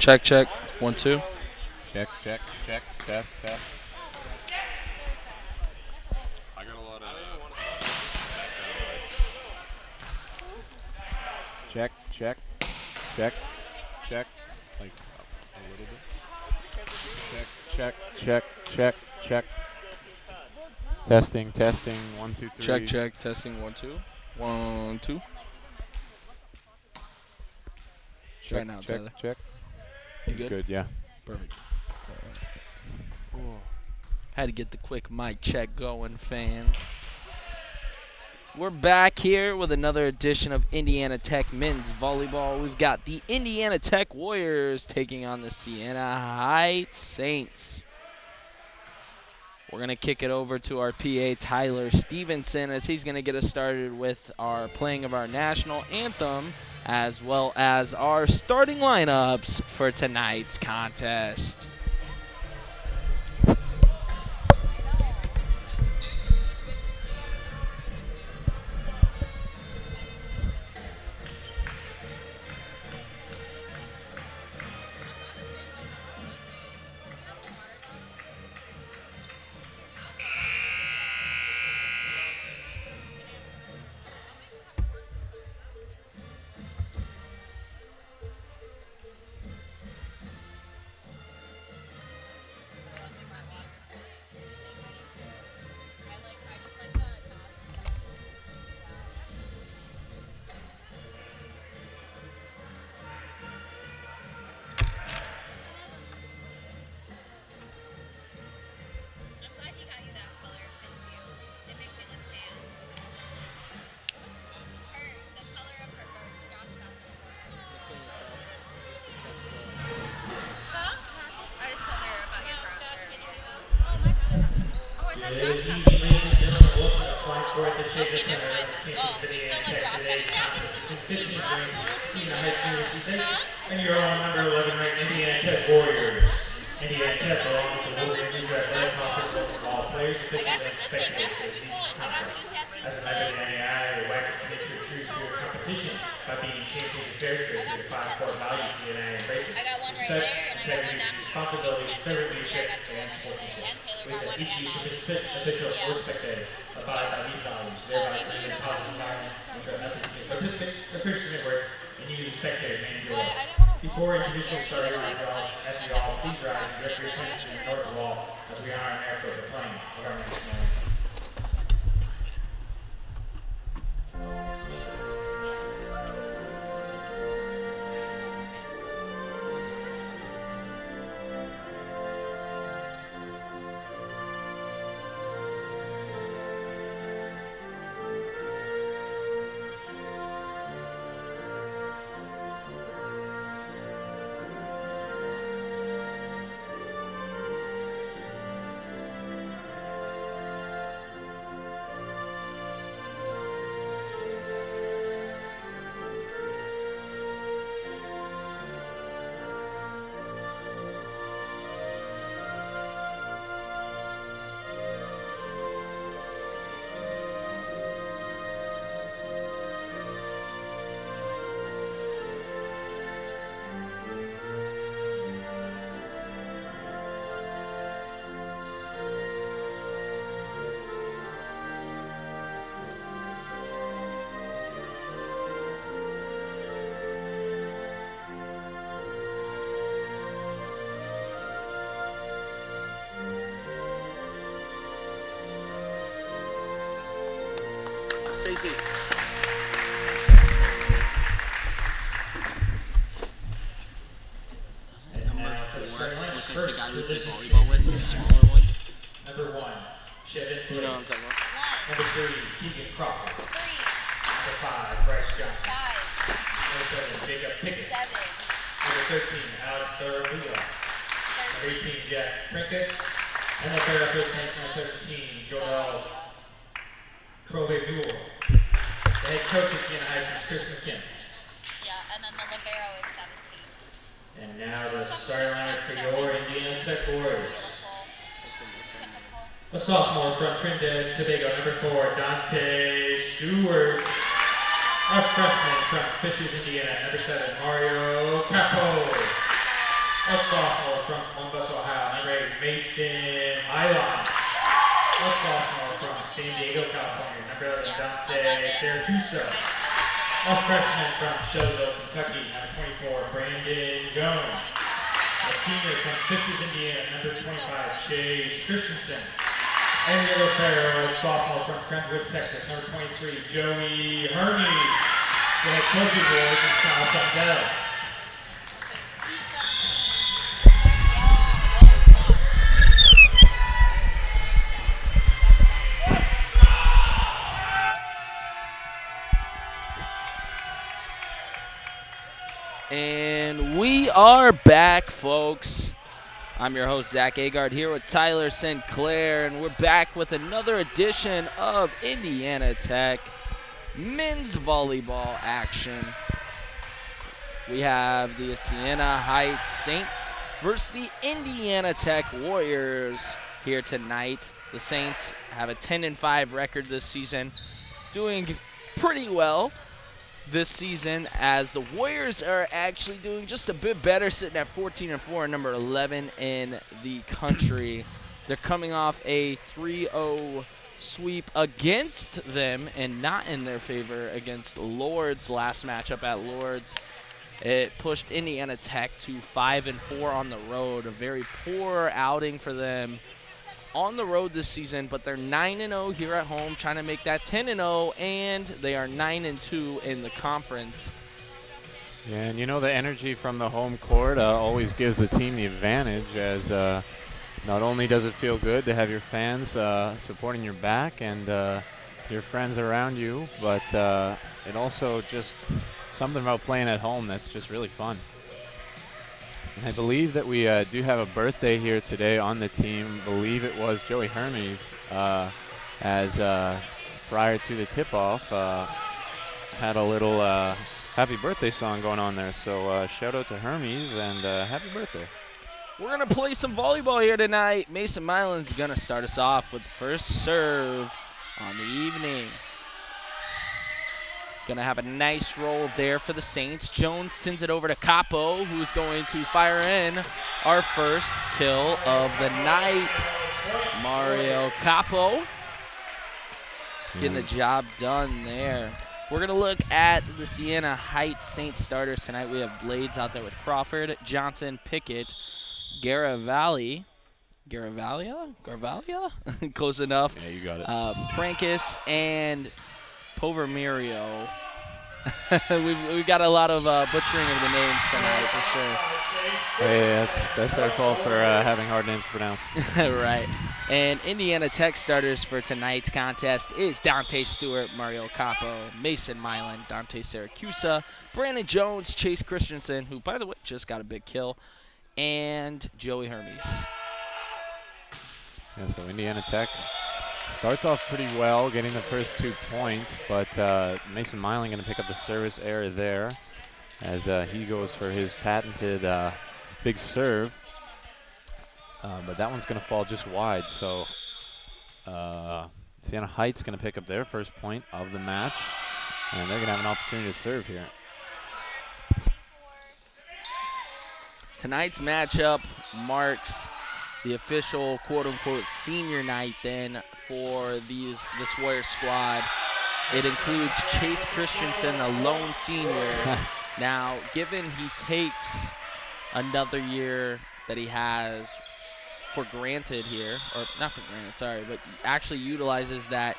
Check, check. 1, 2. Check, check, check. Test, test. I got a lot of check, check, check, check. Like a little bit. Check, check, check, check, check. Testing, testing. 1, 2, 3. Check, check. Testing. 1, 2. 1, 2. Try now, check, Tyler. check. You Seems good, yeah. Perfect. Had to get the quick mic check going, fans. We're back here with another edition of Indiana Tech Men's Volleyball. We've got the Indiana Tech Warriors taking on the Siena Heights Saints. We're going to kick it over to our PA, Tyler Stevenson, as he's going to get us started with our playing of our national anthem, as well as our starting lineups for tonight's contest. Good evening, ladies and gentlemen. Welcome to Clyde Court, the Shaker Center on the campus of Indiana Tech. Today's contest between 15th ranked Siena Heights University Saints and your own number 11 ranked Indiana Tech Warriors. Indiana Tech, along with the Wolverine News Athletic Conference, welcome all players, officials, and spectators to this evening's contest. As a member of the NAI, your WAC is committed to a true spirit of competition by being champions of character through the 5 core values the NAI embraces: respect, integrity, responsibility, servant leadership, and sportsmanship. We said each user, participant, official, or spectator abide by these values, thereby creating a positive environment in which our methods can participate, efficiently work, and you, the spectator, may enjoy. Before introducing the starter line draws, as we all please rise and direct your attention to the north wall as we honor and echo the playing of our national anthem. Crazy. And now for the starting line, first for this Smaller one. number 1, Chevin You know what I'm Blades. talking about. Number 3, Tegan Crawford. 3, Number 5, Bryce Johnson. 5, Number 7, Jacob Pickett. 7, Number 13, Alex Garabia. Number 13, 18, Jack Princess. And the player for the Saints, number 17, Joel Provevule. The head coach of Siena Heights is Chris McKim. yeah, and then the libero is 17. And now the starting lineup for your Indiana Tech Warriors. Typical. A sophomore from Trinidad and Tobago, number 4, Dante Stewart. A freshman from Fishers, Indiana, number 7, Mario Capo. A sophomore from Columbus, Ohio, number 8, Mason Milon. A sophomore from San Diego, California, number 11, Dante Saracusa. A freshman from Shelbyville, Kentucky, number 24, Brandon Jones. A senior from Fishers, Indiana, number 25, Chase Christensen. And the other player, a sophomore from Friendswood, Texas, number 23, Joey Hermes. The head coach of yours is Kyle Sundell. And we are back, folks. I'm your host, Zach Agard, here with Tyler Sinclair, and we're back with another edition of Indiana Tech men's volleyball action. We have the Siena Heights Saints versus the Indiana Tech Warriors here tonight. The Saints have a 10-5 record this season, doing pretty well this season, as the Warriors are actually doing just a bit better, sitting at 14-4 and number 11 in the country. They're coming off a 3-0 sweep against them and not in their favor against Lourdes last matchup at Lourdes. It pushed Indiana Tech to 5-4 on the road, a very poor outing for them on the road this season, but they're 9-0 here at home, trying to make that 10-0, and they are 9-2 in the conference. Yeah, and you know the energy from the home court always gives the team the advantage, as not only does it feel good to have your fans supporting your back and your friends around you, but it also just something about playing at home that's just really fun. I believe that we do have a birthday here today on the team. I believe it was Joey Hermes, as prior to the tip-off, had a little happy birthday song going on there. So shout out to Hermes and happy birthday. We're going to play some volleyball here tonight. Mason Milan's going to start us off with the first serve on the evening. Going to have a nice roll there for the Saints. Jones sends it over to Capo, who's going to fire in our first kill of the night. Mario Capo getting the job done there. We're going to look at the Siena Heights Saints starters tonight. We have Blades out there with Crawford, Johnson, Pickett, Garavalia? Close enough. Yeah, you got it. Frankus and Povermirio. we've got a lot of butchering of the names tonight for sure. Hey, that's their fault for having hard names to pronounce. Right. And Indiana Tech starters for tonight's contest is Dante Stewart, Mario Capo, Mason Milan, Dante Saracusa, Brandon Jones, Chase Christensen, who, by the way, just got a big kill, and Joey Hermes. Yeah, so Indiana Tech starts off pretty well, getting the first 2 points, but Mason Milan going to pick up the service error there as he goes for his patented big serve. But that one's going to fall just wide, so Siena Heights going to pick up their first point of the match, and they're going to have an opportunity to serve here. Tonight's matchup marks the official quote-unquote senior night then for this Warrior squad. It includes Chase Christensen, a lone senior. Now, given he takes another year that he has for granted here, or not for granted, sorry, but actually utilizes that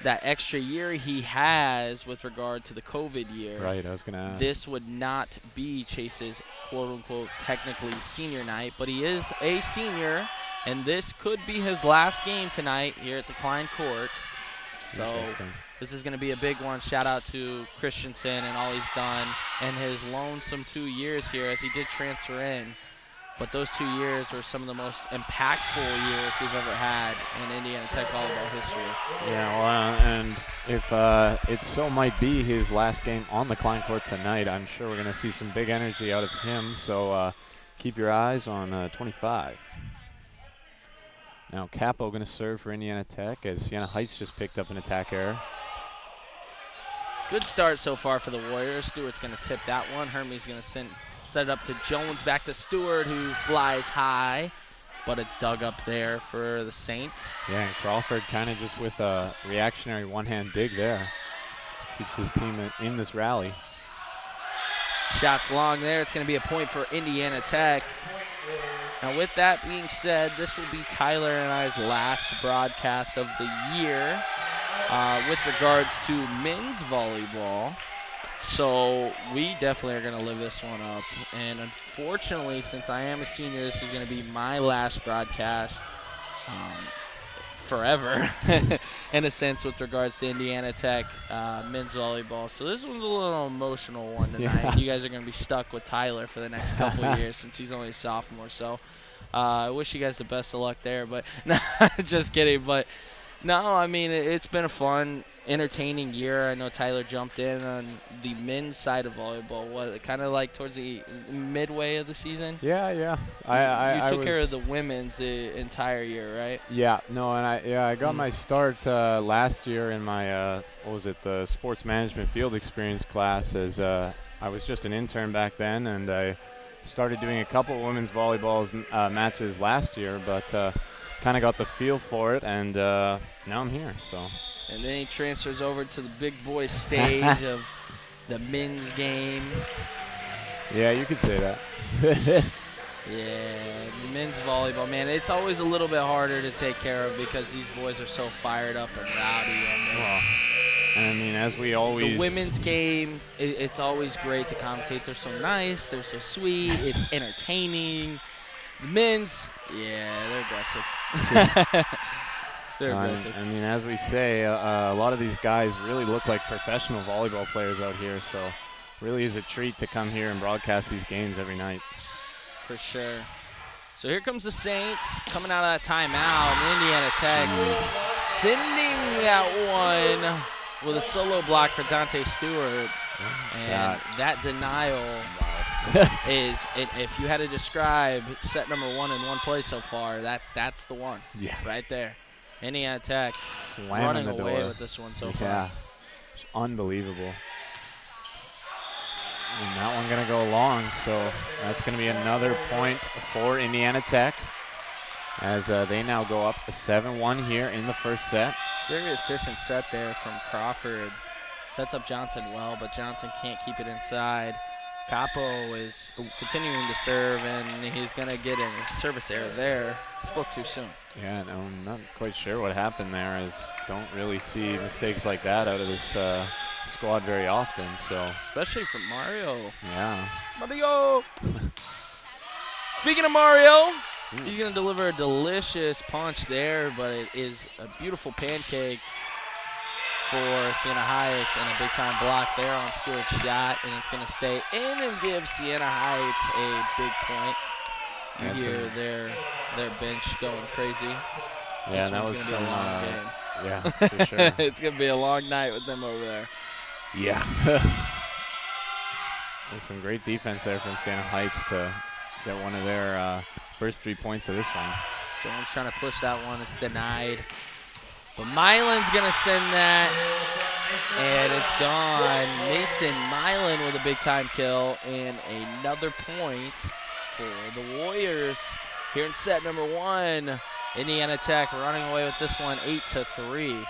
extra year he has with regard to the COVID year. Right, I was going to ask. This would not be Chase's quote-unquote technically senior night, but he is a senior, and this could be his last game tonight here at the Klein Court. So this is going to be a big one. Shout out to Christensen and all he's done and his lonesome 2 years here, as he did transfer in. But those 2 years were some of the most impactful years we've ever had in Indiana Tech volleyball history. Yeah, well, and if it so might be his last game on the Klein Court tonight, I'm sure we're going to see some big energy out of him. So keep your eyes on 25. Now Capo going to serve for Indiana Tech, as Siena Heights just picked up an attack error. Good start so far for the Warriors. Stewart's going to tip that one. Hermes going to send Set it up to Jones, back to Stewart, who flies high, but it's dug up there for the Saints. Yeah, and Crawford kind of just with a reactionary one-hand dig there. Keeps his team in this rally. Shots long there. It's going to be a point for Indiana Tech. Now, with that being said, this will be Tyler and I's last broadcast of the year with regards to men's volleyball. So we definitely are going to live this one up. And unfortunately, since I am a senior, this is going to be my last broadcast forever, in a sense, with regards to Indiana Tech men's volleyball. So this one's a little emotional one tonight. Yeah. You guys are going to be stuck with Tyler for the next couple of years since he's only a sophomore. So I wish you guys the best of luck there. But no, just kidding. But no, I mean, it's been a fun, entertaining year. I know Tyler jumped in on the men's side of volleyball. What, kind of like towards the midway of the season? Yeah. You took I care was- of the women's the entire year, right? Yeah, no, and I got my start last year in my the sports management field experience class as I was just an intern back then, and I started doing a couple women's volleyball matches last year, but kind of got the feel for it, and now I'm here. So. And then he transfers over to the big boy stage of the men's game. Yeah, you could say that. Yeah, men's volleyball, man, it's always a little bit harder to take care of because these boys are so fired up and rowdy. Well, and I mean, as we always. The women's game, it's always great to commentate. They're so nice, they're so sweet, it's entertaining. The men's, yeah, they're aggressive. They're aggressive. I mean, as we say, a lot of these guys really look like professional volleyball players out here, so really is a treat to come here and broadcast these games every night. For sure. So here comes the Saints coming out of that timeout, and Indiana Tech sending that one with a solo block for Dante Stewart. And that denial is, if you had to describe set number one in one play so far, that's the one. Yeah. Right there. Indiana Tech Slamming running the away door. with this one so Yeah, far. it's unbelievable. And that one gonna go long, so that's gonna be another point for Indiana Tech as they now go up 7-1 here in the first set. Very efficient set there from Crawford. Sets up Johnson well, but Johnson can't keep it inside. Capo is continuing to serve, and he's going to get a service error there. Spoke too soon. Yeah, no, I'm not quite sure what happened there, as don't really see mistakes like that out of this squad very often, so. Especially from Mario. Yeah. Mario! Speaking of Mario, he's going to deliver a delicious punch there, but it is a beautiful pancake for Siena Heights, and a big-time block there on Stewart's shot, and it's going to stay in and give Siena Heights a big point. You hear their bench going crazy. Yeah, This that one's was gonna be a long some, game. yeah, that's for sure. It's going to be a long night with them over there. Yeah. There's some great defense there from Siena Heights to get one of their first 3 points of this one. Jones trying to push that one. It's denied. But Milan's going to send that, and it's gone. Mason Milan with a big-time kill, and another point for the Warriors here in set number one. Indiana Tech running away with this one 8-3.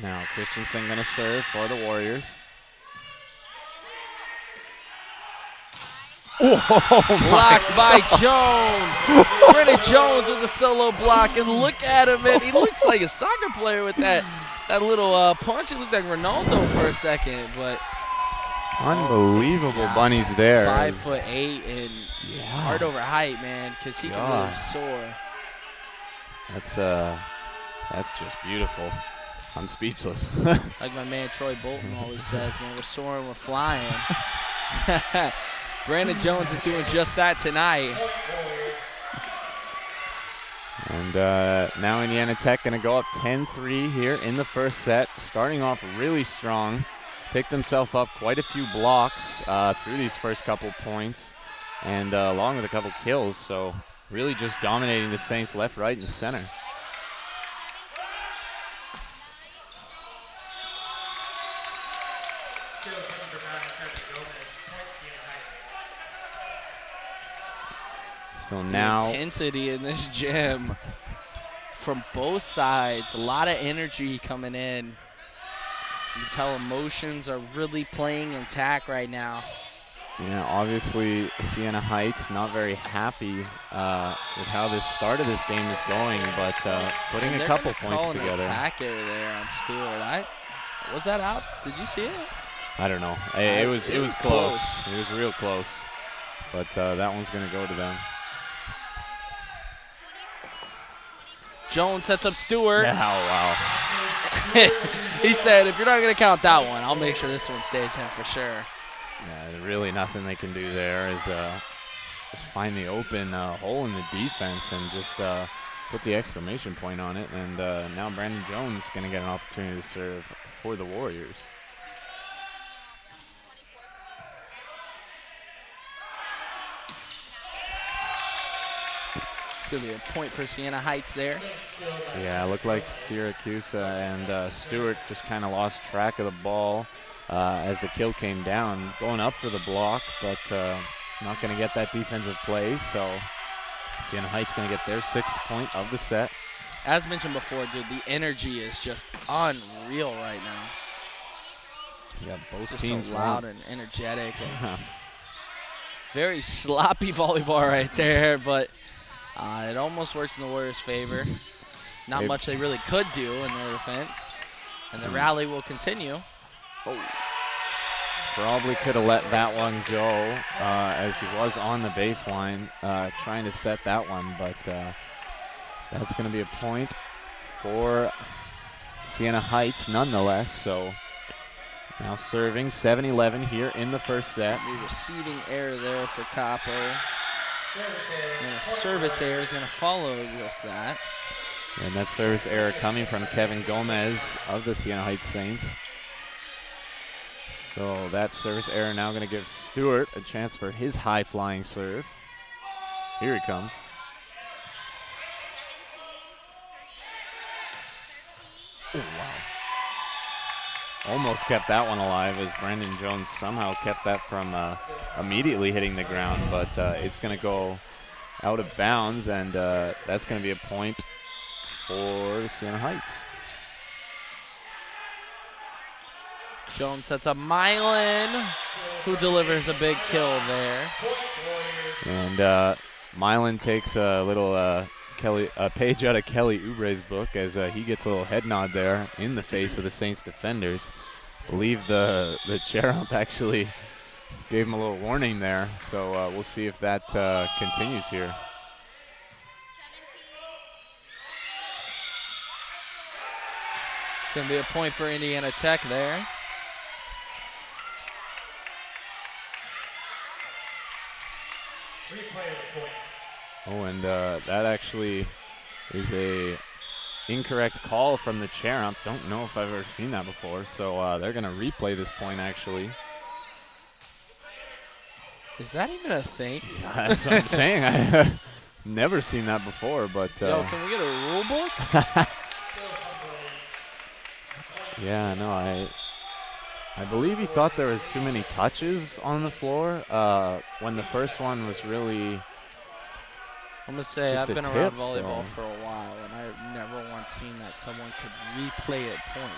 Now Christensen going to serve for the Warriors. Blocked by Jones. Brennan Jones with a solo block, and look at him, man. He looks like a soccer player with that little punch. He looked like Ronaldo for a second, but Unbelievable bunnies there. 5'8" and hard over height, man, because he can really soar. That's just beautiful. I'm speechless. Like my man Troy Bolton always says, man, we're soaring, we're flying. Brandon Jones is doing just that tonight. And now Indiana Tech going to go up 10-3 here in the first set, starting off really strong. Picked himself up quite a few blocks through these first couple points, and along with a couple kills, so really just dominating the Saints left, right, and center. So The now, intensity in this gym from both sides. A lot of energy coming in. You can tell emotions are really playing intact right now. yeah, obviously Siena Heights not very happy with how this start of this game is going, but putting a They're couple gonna points call an together. attack error there on Stewart. Was that out? Did you see it? I don't know. It was was close. close. It was real close. But that one's going to go to them. Jones sets up Stewart. Oh, wow. He said, if you're not going to count that one, I'll make sure this one stays in for sure. Yeah, really nothing they can do there is just find the open hole in the defense and just put the exclamation point on it. And now Brandon Jones is going to get an opportunity to serve for the Warriors. It's going to be a point for Siena Heights there. Yeah, it looked like Syracuse and Stewart just kind of lost track of the ball as the kill came down. Going up for the block, but not going to get that defensive play. So Siena Heights going to get their 6th point of the set. As mentioned before, dude, the energy is just unreal right now. Yeah, both Just teams so loud want. and energetic. And very sloppy volleyball right there, but it almost works in the Warriors' favor. Not much they really could do in their defense. And the rally will continue. Oh. Probably could have let that one go as he was on the baseline trying to set that one, but that's going to be a point for Siena Heights nonetheless. So now serving 7-11 here in the first set. The receiving error there for Copper. And a service error is going to follow just that. And that service error coming from Kevin Gomez of the Siena Heights Saints. So that service error now going to give Stewart a chance for his high-flying serve. Here he comes. Oh, wow. Almost kept that one alive as Brandon Jones somehow kept that from immediately hitting the ground, but it's going to go out of bounds, and that's going to be a point for Siena Heights. Jones sets up Mylan, who delivers a big kill there. And Mylan takes a little page out of Kelly Oubre's book as he gets a little head nod there in the face of the Saints defenders. I believe the chair ump actually gave him a little warning there, so we'll see if that continues here. It's going to be a point for Indiana Tech there. Replay of the point. Oh, and that actually is a incorrect call from the chair ump. Don't know if I've ever seen that before, so they're going to replay this point actually. Is that even a thing? That's what I'm saying. I've never seen that before, but Yo, can we get a rule book? yeah, no, I believe he thought there was too many touches on the floor when the first one was really I'm going to say just I've a been tip, around volleyball so. for a while, and I've never once seen that someone could replay a point.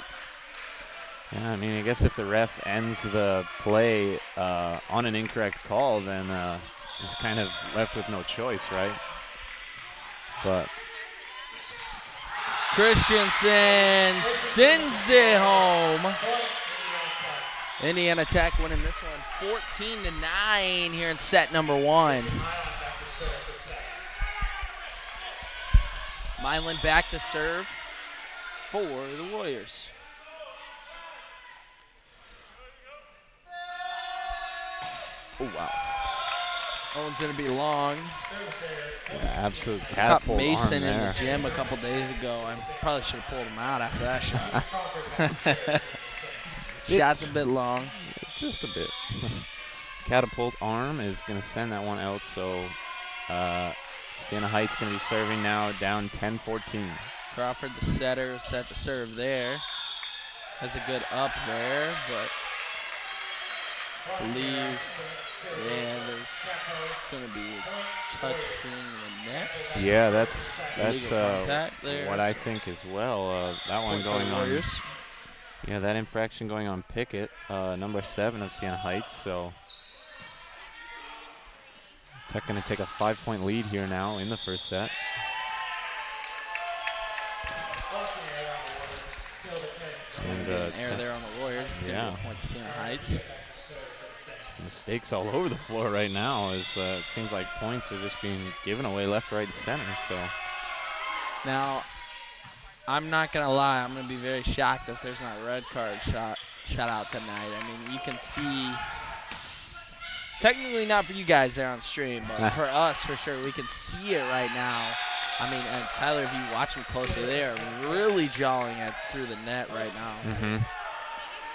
Yeah, I mean, I guess if the ref ends the play on an incorrect call, then he's kind of left with no choice, right? But Christensen sends it home. Indiana Tech winning this one 14-9 here in set number 1. Mylan back to serve for the Warriors. oh wow, That one's gonna be long. yeah, absolute Caught catapult Mason arm in there. the gym a couple days ago. I probably should have pulled him out after that shot. Shot's a bit long. Just a bit. Catapult arm is going to send that one out, so Siena Heights going to be serving now down 10-14. Crawford, the setter, set to serve there. Has a good up there, but I believe, yeah, there's going to be touching the net. Yeah, that's Illegal contact there. what I think as well. That one Point for going the on. Warriors. Yeah, that infraction going on Pickett, number 7 of Siena Heights. So Tech going to take a 5-point lead here now in the first set. And Air there on the Warriors. Yeah. Point to Siena Heights. Mistakes all over the floor right now as it seems like points are just being given away left, right, and center. So Now, I'm not going to lie. I'm going to be very shocked if there's not a red card shot out tonight. I mean, you can see, technically not for you guys there on stream, but for us, for sure, we can see it right now. I mean, and Tyler, if you watch them closely, they are really jawing through the net right now.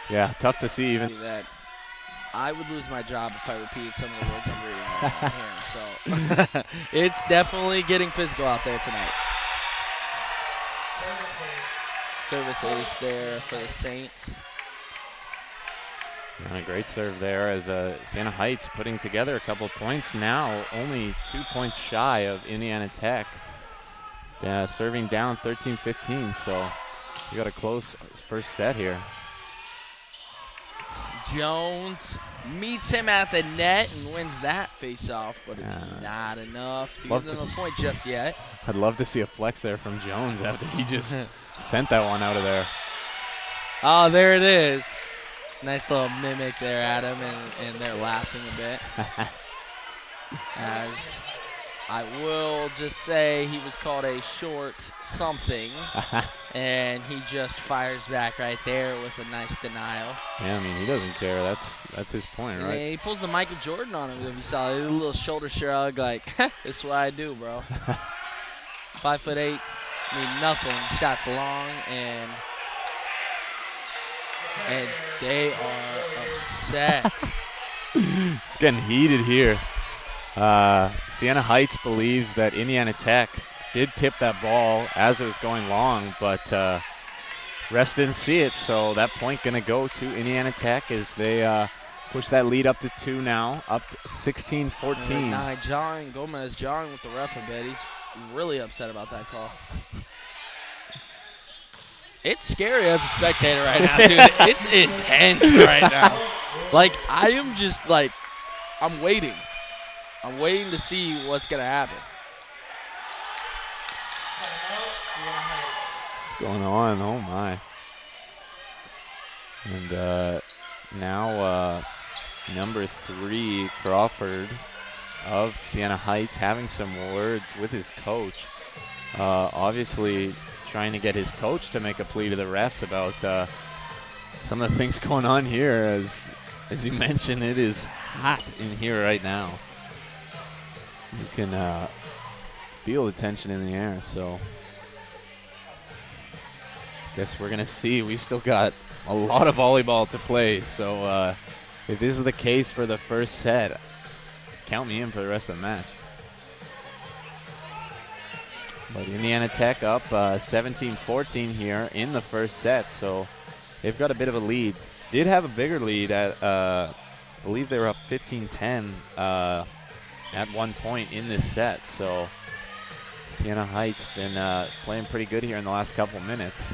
yeah, tough to see even. That I would lose my job if I repeated some of the words I'm reading right now here. So it's definitely getting physical out there tonight. Service ace there for the Saints. And a great serve there as Siena Heights putting together a couple points now, only 2 points shy of Indiana Tech. Serving down 13-15, so we got a close first set here. Jones meets him at the net and wins that face-off, but it's not enough to give them a point just yet. I'd love to see a flex there from Jones after he just sent that one out of there. Oh, there it is. Nice little mimic there at him, and they're laughing a bit. As I will just say he was called a short something, and he just fires back right there with a nice denial. Yeah, I mean, he doesn't care. That's his point, right? Yeah, he pulls the Michael Jordan on him if you saw it. A little shoulder shrug like, this is what I do, bro. 5'8", mean nothing. Shots long, and they are upset. It's getting heated here. Siena Heights believes that Indiana Tech did tip that ball as it was going long, but refs didn't see it, so that point going to go to Indiana Tech as they push that lead up to 2 now, up 16-14. Gomez jarring with the ref a bit. He's really upset about that call. It's scary as a spectator right now, dude. It's intense right now. Like, I am just like, I'm waiting. I'm waiting to see what's going to happen. What's going on? Oh, my. And now number 3, Crawford of Siena Heights, having some words with his coach. Obviously trying to get his coach to make a plea to the refs about some of the things going on here. As you mentioned, it is hot in here right now. You can feel the tension in the air, so guess we're going to see. We still got a lot of volleyball to play, so if this is the case for the first set, count me in for the rest of the match. But Indiana Tech up 17-14 here in the first set, so they've got a bit of a lead. Did have a bigger lead at, I believe they were up 15-10 at one point in this set. So Siena Heights been playing pretty good here in the last couple minutes.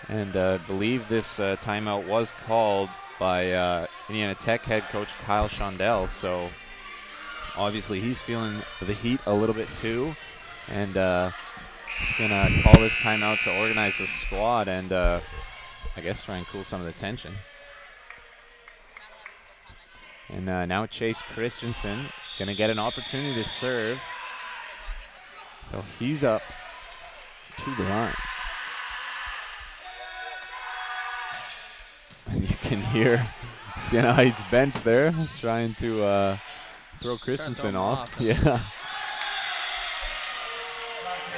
And I believe this timeout was called by Indiana Tech head coach Kyle Shondell. So obviously he's feeling the heat a little bit too. And he's going to call this timeout to organize the squad and I guess try and cool some of the tension. And now Chase Christensen going to get an opportunity to serve. So he's up to the line. And you can hear Siena Heights bench there trying to throw Christensen off. Yeah.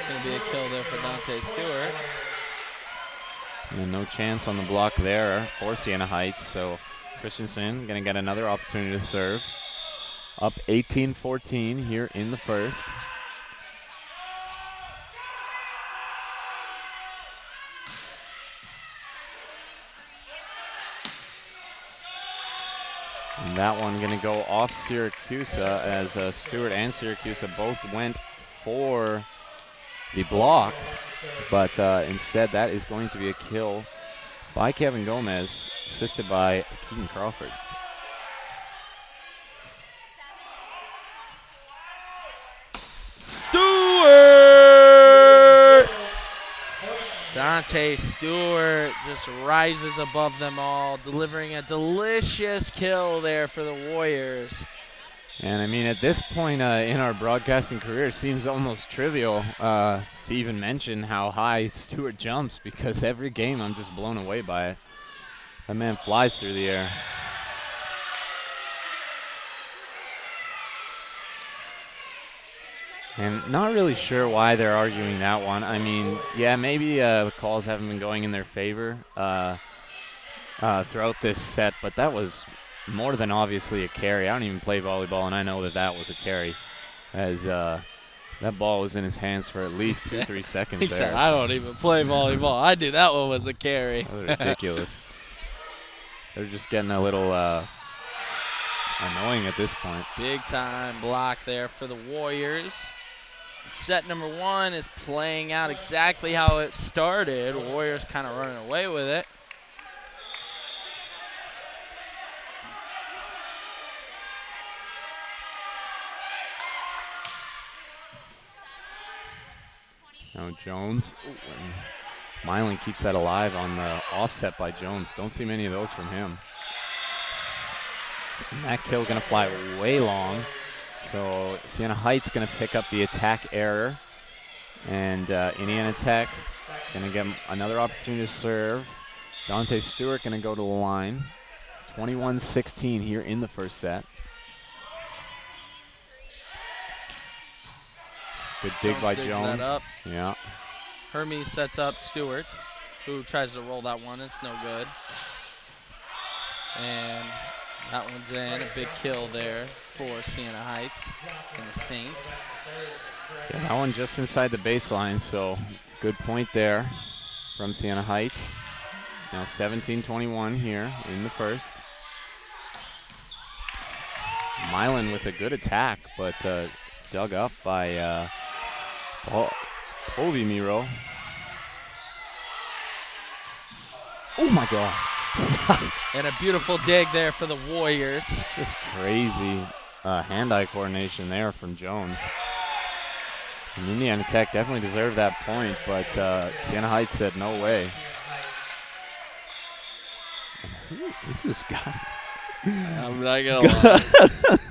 Going to be a kill there for Dante Stewart. And no chance on the block there for Siena Heights. So Christensen going to get another opportunity to serve. Up 18-14 here in the first. And That one going to go off Syracuse as Stewart and Syracuse both went for the block, but instead that is going to be a kill by Kevin Gomez, assisted by Keaton Crawford. Stewart! Dante Stewart just rises above them all, delivering a delicious kill there for the Warriors. And I mean, at this point in our broadcasting career, it seems almost trivial to even mention how high Stewart jumps, because every game I'm just blown away by it. That man flies through the air. And not really sure why they're arguing that one. I mean, yeah, maybe the calls haven't been going in their favor throughout this set, but that was more than obviously a carry. I don't even play volleyball, and I know that that was a carry, as that ball was in his hands for at least 2-3 seconds. He there. said, I don't even play volleyball. I knew that one was a carry. That was ridiculous. They're just getting a little annoying at this point. Big time block there for the Warriors. Set number one is playing out exactly how it started. Warriors kind of running away with it. Now Jones. Ooh, Milan keeps that alive on the offset by Jones. Don't see many of those from him. And that kill going to fly way long. So Siena Heights going to pick up the attack error. And Indiana Tech going to get another opportunity to serve. Dante Stewart going to go to the line. 21-16 here in the first set. Good dig by Jones. That up. Yeah. Hermes sets up Stewart, who tries to roll that one. It's no good. And that one's in. A big kill there for Siena Heights and the Saints. Yeah, that one just inside the baseline, so good point there from Siena Heights. Now 17-21 here in the first. Milan with a good attack, but dug up by Ovi Miro. Oh my God. And a beautiful dig there for the Warriors. Just crazy hand-eye coordination there from Jones. And Indiana Tech definitely deserved that point, but Siena Heights said no way. And who is this guy? I'm not gonna lie.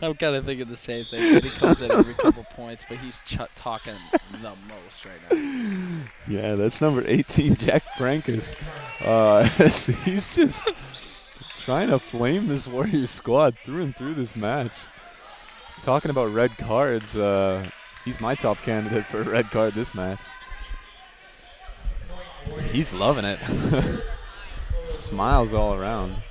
I'm kind of thinking the same thing. He comes in every couple points, but he's talking the most right now. Yeah, that's number 18, Jack Brankus. He's just trying to flame this Warriors squad through and through this match. Talking about red cards, he's my top candidate for a red card this match. He's loving it. Smiles all around.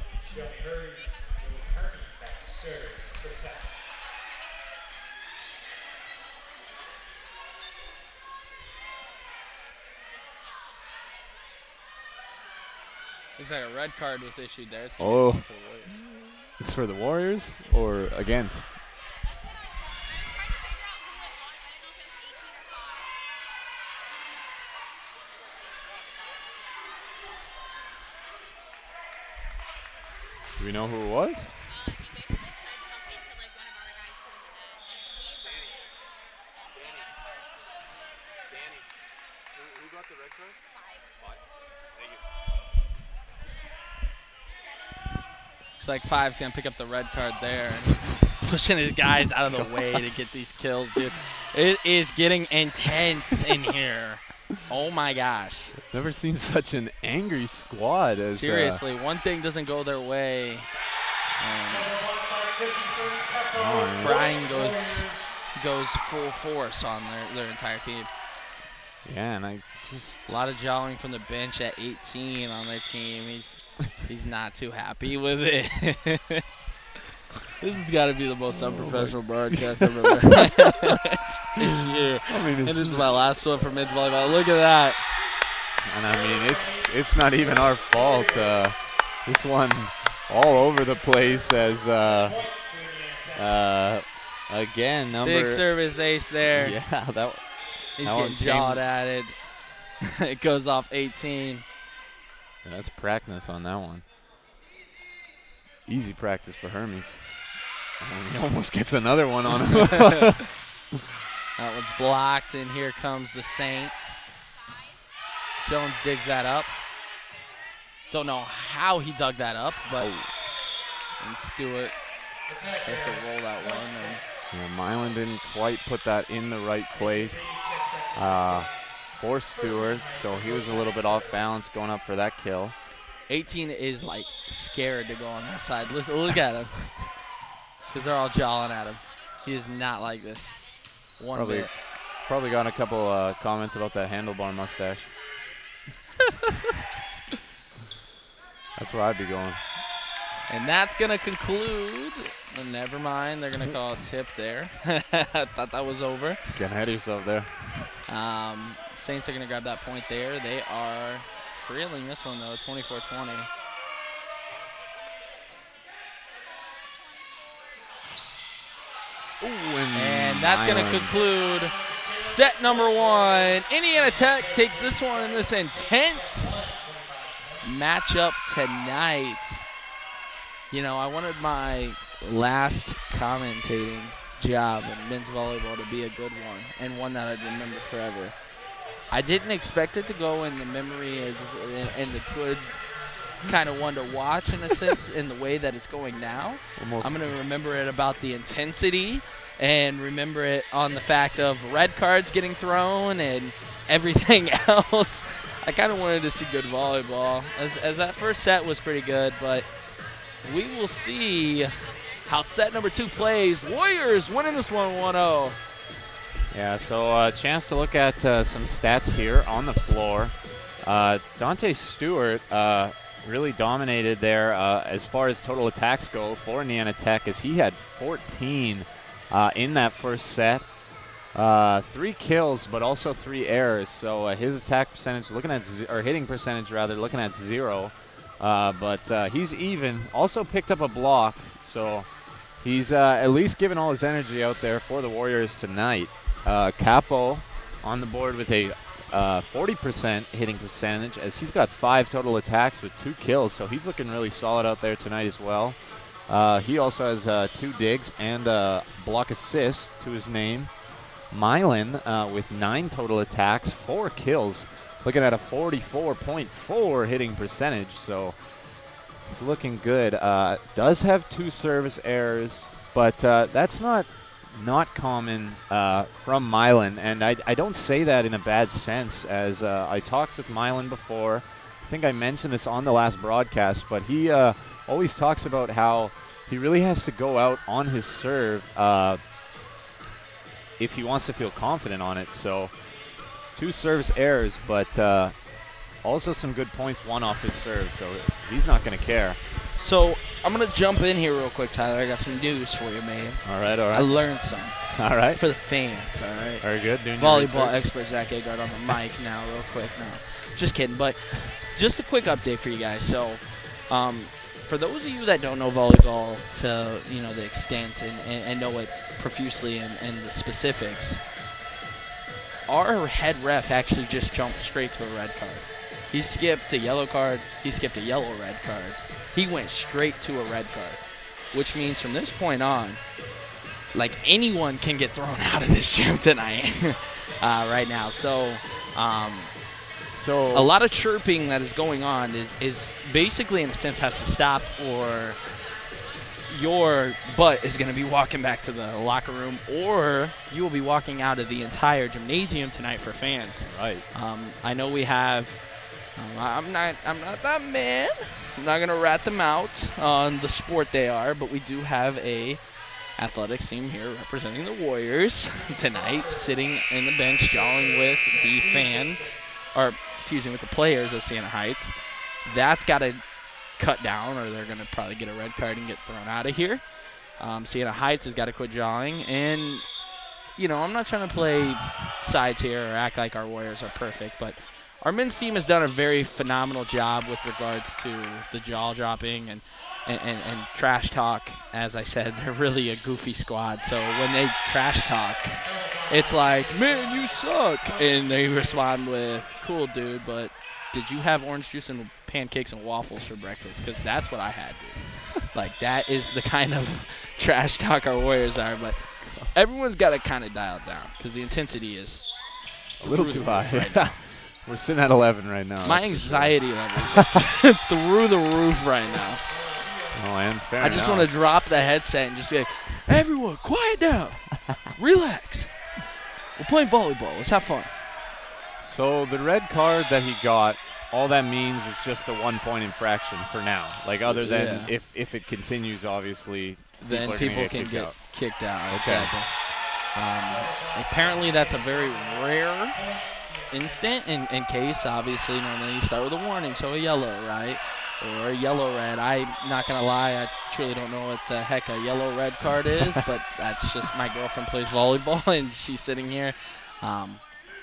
Looks like a red card was issued there. It's Oh, for the Warriors. It's for the Warriors or against? Do we know who it was? He basically said something to like one of our guys through the net. He turned it and said that Danny, who got the red card? 5. Thank you. Looks like Five's going to pick up the red card there. And he's pushing his guys out of the way to get these kills, dude. It is getting intense in here. Oh, my gosh. Never seen such an angry squad. As Seriously, one thing doesn't go their way. Brian goes full force on their entire team. Yeah, and I just A lot of jawing from the bench at 18 on their team. He's not too happy with it. This has got to be the most unprofessional broadcast I've ever had this year. I mean, And this is my last one for men's volleyball. Look at that. And I mean, it's not even our fault. This one all over the place as again Big service ace there. Yeah, that. He's that getting one came- jawed at it. It goes off 18. Yeah, that's practice on that one. Easy practice for Hermes. And he almost gets another one on him. That one's blocked, and here comes the Saints. Jones digs that up. Don't know how he dug that up, but and Stewart has to roll that one. And Yeah, Milan didn't quite put that in the right place for Stewart, so he was a little bit off balance going up for that kill. 18 is like scared to go on that side. Listen, look at him, because they're all jawing at him. He is not like this one bit. Probably got a couple comments about that handlebar mustache. That's where I'd be going. And that's going to conclude. Never mind. They're going to call a tip there. I thought that was over. Getting ahead of yourself there. Saints are going to grab that point there. They are trailing this one, though, 24-20. Ooh, And that's going to conclude set number 1. Indiana Tech takes this one in this intense matchup tonight. You know, I wanted my last commentating job in men's volleyball to be a good one and one that I'd remember forever. I didn't expect it to go in the memory and the good kind of one to watch in a sense in the way that it's going now. Almost. I'm going to remember it about the intensity and remember it on the fact of red cards getting thrown and everything else. I kind of wanted to see good volleyball as that first set was pretty good, but we will see how set number 2 plays. Warriors winning this one 1-0. Yeah, so a chance to look at some stats here on the floor. Dante Stewart really dominated there as far as total attacks go for Indiana Tech, as he had 14 in that first set. 3 kills, but also 3 errors. So his attack percentage, hitting percentage rather, looking at 0. But he's even. Also picked up a block, so he's at least given all his energy out there for the Warriors tonight. Capo on the board with a 40% hitting percentage, as he's got 5 total attacks with 2 kills, so he's looking really solid out there tonight as well. He also has 2 digs and a block assist to his name. Milan with 9 total attacks, 4 kills, looking at a 44.4 hitting percentage, so it's looking good. Does have 2 service errors, but that's not common from Milan, and I don't say that in a bad sense, as I talked with Milan before. I think I mentioned this on the last broadcast, but he always talks about how he really has to go out on his serve if he wants to feel confident on it. So 2 service errors, but also some good points, 1 off his serve, so he's not going to care. So I'm going to jump in here real quick, Tyler. I got some news for you, man. All right. I learned some. All right. For the fans, all right? Very good. Doing Volleyball expert Zach Agard on the mic now real quick. No, just kidding. But just a quick update for you guys. So for those of you that don't know volleyball to the extent and know it profusely and the specifics, our head ref actually just jumped straight to a red card. He skipped a yellow card. He skipped a yellow red card. He went straight to a red card, which means from this point on, like, anyone can get thrown out of this gym tonight right now. So a lot of chirping that is going on is basically, in a sense, has to stop, or your butt is going to be walking back to the locker room, or you will be walking out of the entire gymnasium tonight for fans. Right. I know we have. I'm not that man. I'm not gonna rat them out on the sport they are, but we do have a athletics team here representing the Warriors tonight, sitting in the bench, jawing with the fans, with the players of Siena Heights. That's got to cut down, or they're gonna probably get a red card and get thrown out of here. Siena Heights has got to quit jawing, and I'm not trying to play sides here or act like our Warriors are perfect, but our men's team has done a very phenomenal job with regards to the jaw dropping, and and trash talk, as I said, they're really a goofy squad. So when they trash talk, it's like, man, you suck. And they respond with, cool, dude, but did you have orange juice and pancakes and waffles for breakfast? Because that's what I had, dude. Like, that is the kind of trash talk our Warriors are. But everyone's got to kind of dial it down because the intensity is A little too high. right now. We're sitting at 11 right now. My anxiety levels are through the roof right now. Oh, and fair I just enough. want to drop the headset and just be like, everyone, quiet down. Relax. We're playing volleyball. Let's have fun. So the red card that he got, all that means is just a 1-point infraction for now. Like, other than if it continues, obviously, Then people are can gonna get out. kicked out. Okay. Exactly. Apparently, that's a very rare instant in case, obviously, normally you start with a warning, so a yellow, right? Or a yellow-red. I'm not going to lie, I truly don't know what the heck a yellow-red card is, but that's just my girlfriend plays volleyball, and she's sitting here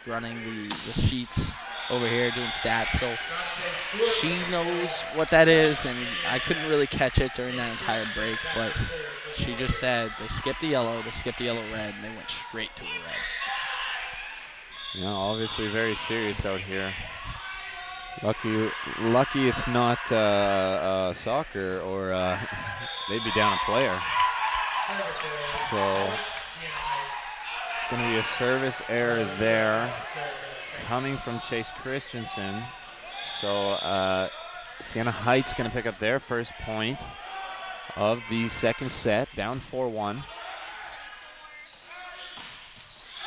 running the sheets over here doing stats. So she knows what that is, and I couldn't really catch it during that entire break, but she just said they skipped the yellow, red, and they went straight to a red. You know, obviously very serious out here. Lucky it's not soccer or they'd be down a player. So going to be a service error there coming from Chase Christensen. So Siena Heights going to pick up their first point of the second set, down 4-1.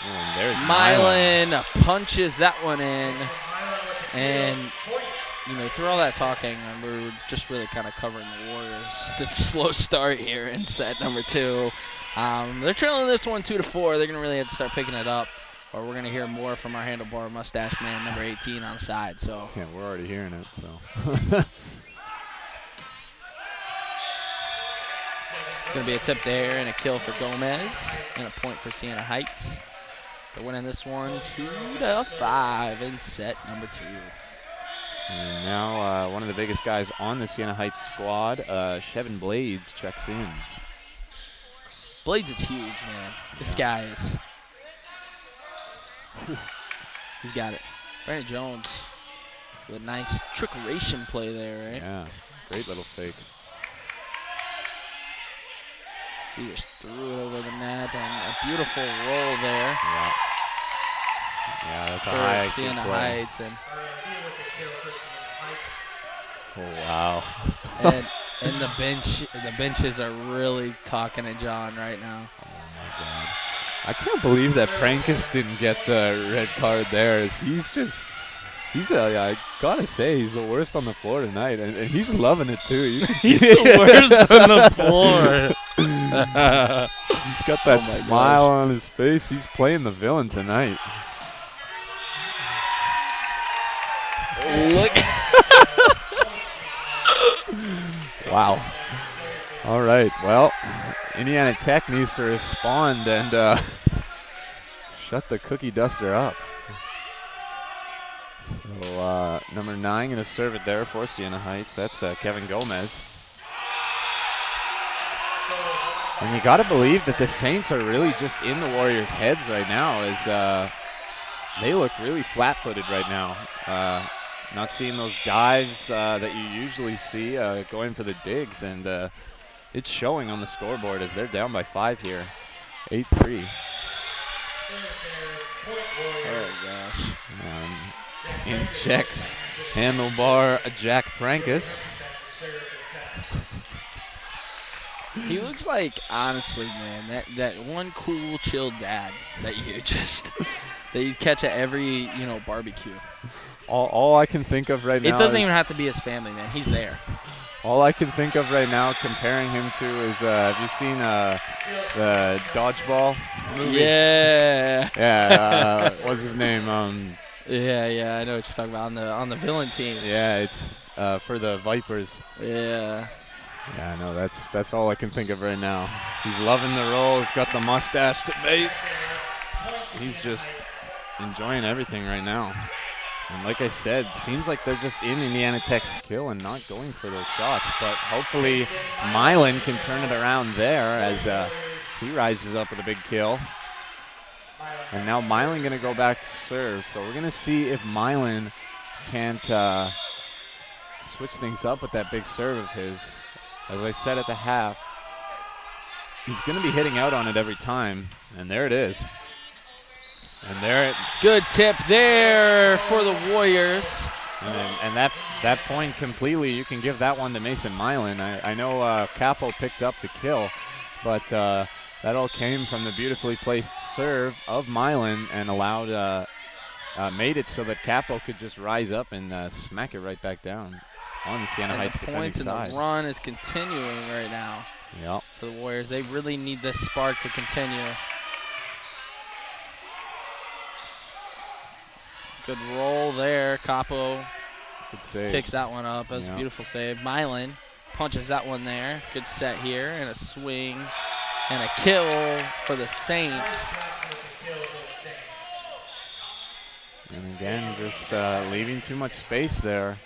And there's Mylan punches that one in. And, you know, through all that talking, we were just really kind of covering the Warriors' slow start here in set number 2. They're trailing this one 2-4. They're going to really have to start picking it up, or we're going to hear more from our handlebar mustache man, number 18, on the side. So yeah, we're already hearing it. So it's going to be a tip there and a kill for Gomez and a point for Siena Heights. They're winning this one 2-5 in set number 2. And now one of the biggest guys on the Siena Heights squad, Chevin Blades, checks in. Blades is huge, man. This guy is. He's got it. Brandon Jones with a nice trickeration play there, right? Yeah, great little fake. So he just threw it over the net and a beautiful roll there. Yeah. Yeah, that's a for high IQ Siena play. Heights. And Oh, wow. and the benches are really talking to John right now. Oh, my God. I can't believe that Prankus didn't get the red card there. I gotta say, he's the worst on the floor tonight, and he's loving it too. He's the worst on the floor. He's got that smile on his face. He's playing the villain tonight. Look. Wow. All right. Well, Indiana Tech needs to respond and shut the cookie duster up. So number 9 going to serve it there for Siena Heights. That's Kevin Gomez. And you got to believe that the Saints are really just in the Warriors' heads right now, as they look really flat-footed right now. Not seeing those dives that you usually see going for the digs, and it's showing on the scoreboard as they're down by 5 here, 8-3. Oh gosh. In checks handlebar Jack Prankus. He looks like, honestly, man, that one cool, chill dad that you catch at every, barbecue. All I can think of right now. It doesn't even have to be his family, man. He's there. All I can think of right now, comparing him to, is have you seen the Dodgeball movie? Yeah. Yeah. What's his name? Yeah. I know what you're talking about on the villain team. Yeah, it's for the Vipers. Yeah. Yeah, no, that's all I can think of right now. He's loving the role. He's got the mustache to bait. He's just enjoying everything right now. And like I said, seems like they're just in Indiana Tech's kill and not going for those shots. But hopefully Milan can turn it around there as he rises up with a big kill. And now Milan going to go back to serve. So we're going to see if Milan can't switch things up with that big serve of his. As I said at the half, he's going to be hitting out on it every time. And there it is. And there it. Good tip there for the Warriors. And that point completely, you can give that one to Mason Milan. I know Capo picked up the kill, but that all came from the beautifully placed serve of Milan and allowed, made it so that Capo could just rise up and smack it right back down on the Siena Heights defending points side. and the run is continuing right now for the Warriors. They really need this spark to continue. Good roll there. Capo Good save. picks that one up. That was a beautiful save. Milan punches that one there. Good set here and a swing and a kill for the Saints. And again, just leaving too much space there.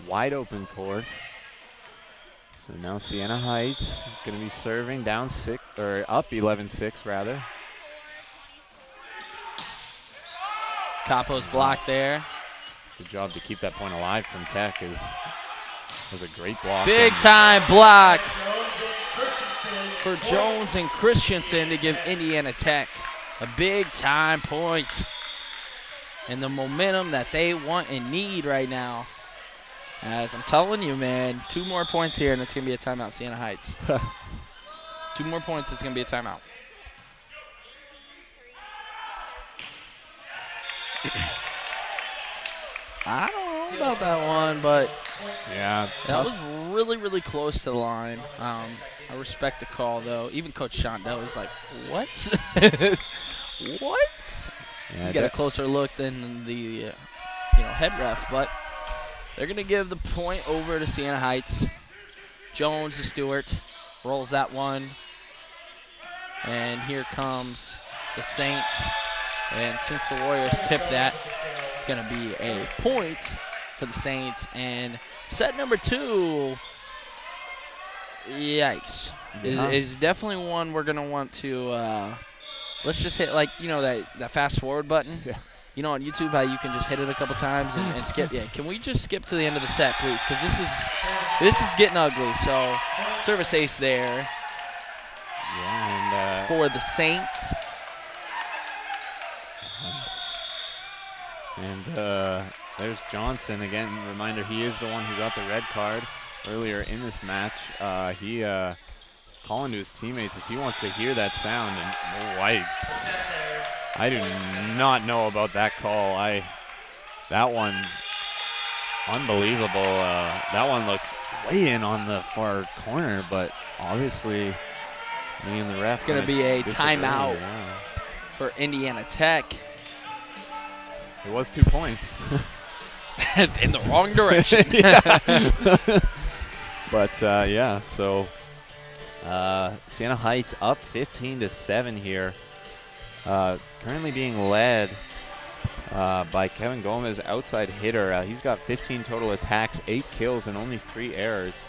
Wide open court. So now Siena Heights going to be serving down 6 or up 11-6 rather. Capo's blocked there. Good job to keep that point alive from Tech. Was a great block. Big time block for Jones and Christensen to give Indiana Tech a big time point. And the momentum that they want and need right now. As I'm telling you, man, 2 more points here and it's going to be a timeout, Siena Heights. 2 more points, it's going to be a timeout. I don't know about that one, but yeah, that was really, really close to the line. I respect the call, though. Even Coach Shondell was like, what? What? Yeah, He's got a closer look than the head ref, but they're going to give the point over to Siena Heights. Jones to Stewart. Rolls that one. And here comes the Saints. And since the Warriors tipped that, it's going to be a point for the Saints. And set number 2, yikes, is definitely one we're going to want to, let's just hit, like, that fast forward button. Yeah. You know, on YouTube, how you can just hit it a couple times and skip. Yeah, can we just skip to the end of the set, please? Because this is getting ugly. So, service ace there for the Saints. And there's Johnson again. Reminder, he is the one who got the red card earlier in this match. He calling to his teammates as he wants to hear that sound. And I do not know about that call. That one, unbelievable. That one looked way in on the far corner, but obviously me and the ref. It's going to be a disagree, timeout for Indiana Tech. It was 2 points. In the wrong direction. But yeah, so Siena Heights up 15-7 here. Currently being led by Kevin Gomez, outside hitter. He's got 15 total attacks, 8 kills, and only 3 errors.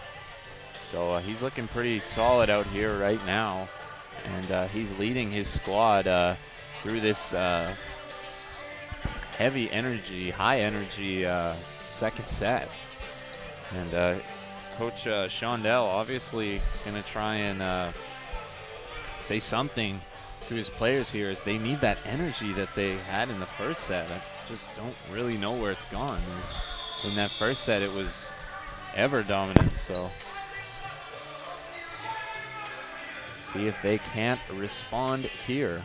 So he's looking pretty solid out here right now. And he's leading his squad through this heavy energy, high energy second set. And Coach Shondell obviously going to try and say something to his players here, as they need that energy that they had in the first set. I just don't really know where it's gone. In that first set, it was ever dominant. So see if they can't respond here.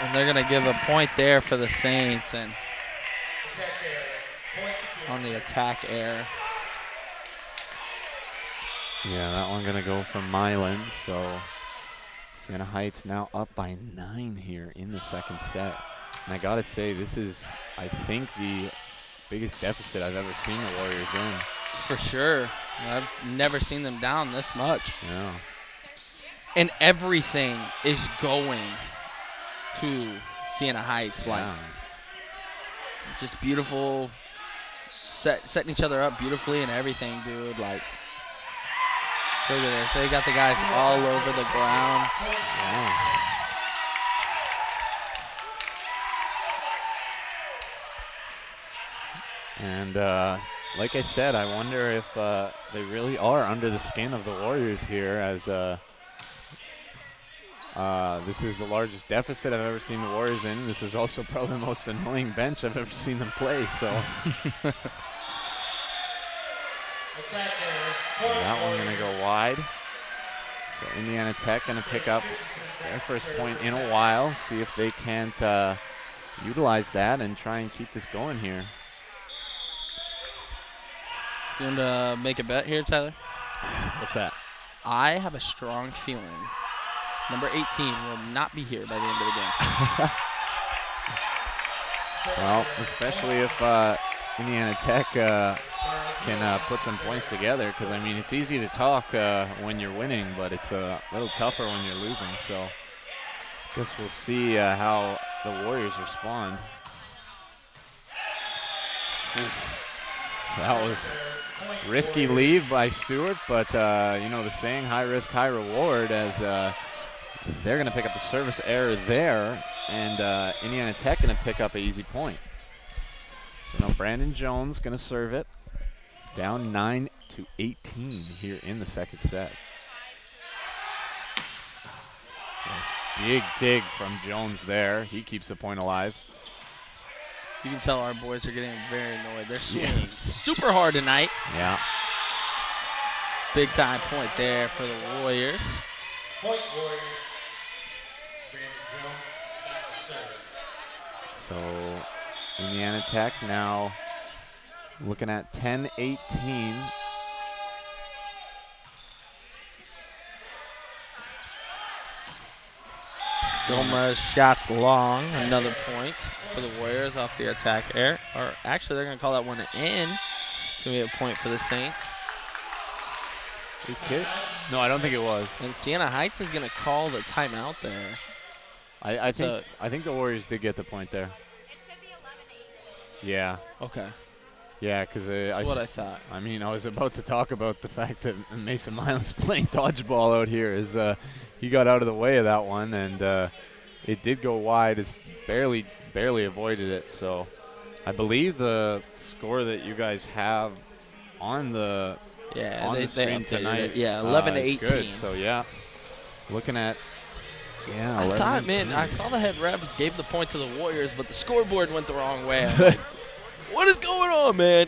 And they're going to give a point there for the Saints and Attack area. Point Siena on the Heights. attack air. Yeah, that one gonna go from Milan. So Siena Heights now up by 9 here in the second set. And I gotta say, this is, I think, the biggest deficit I've ever seen the Warriors in. For sure. I've never seen them down this much. Yeah. And everything is going to Siena Heights. Like, Yeah. just beautiful, setting each other up beautifully and everything, dude. Like, look at this. They got the guys all over the ground. Yeah. And like I said, I wonder if they really are under the skin of the Warriors here, as this is the largest deficit I've ever seen the Warriors in. This is also probably the most annoying bench I've ever seen them play. So Attack area. Point that one gonna Warriors. go wide. So Indiana Tech gonna pick up their first point in a while. See if they can't utilize that and try and keep this going here. You want to make a bet here, Tyler? What's that? I have a strong feeling number 18 will not be here by the end of the game. Well, especially if Indiana Tech can put some points together, because, I mean, it's easy to talk when you're winning, but it's a little tougher when you're losing. So I guess we'll see how the Warriors respond. Oof. That was risky leave by Stewart, but, you know, the saying, high risk, high reward, as they're going to pick up the service error there, and Indiana Tech going to pick up an easy point. So now Brandon Jones going to serve it. Down 9-18 here in the second set. Big dig from Jones there. He keeps the point alive. You can tell our boys are getting very annoyed. They're swinging super hard tonight. Yeah. Big time point there for the Warriors. Point Warriors. Brandon Jones at the serve. So Indiana Tech now looking at 10-18. Gomez shots long, another point for the Warriors off the attack air. Or actually, they're going to call that one in. It's going to be a point for the Saints. No, I don't think it was. And Siena Heights is going to call the timeout there. I think the Warriors did get the point there. It should be 11-8. Yeah. Okay. Yeah, because That's what I thought. I mean, I was about to talk about the fact that Mason Milan's playing dodgeball out here. He got out of the way of that one, and it did go wide. It's barely avoided it. So I believe the score that you guys have on the Yeah, the they stream updated tonight, it. Yeah, 11-18. good. So yeah, looking at I thought, man, I saw the head ref gave the point to the Warriors, but the scoreboard went the wrong way. I'm like, what is going on, man?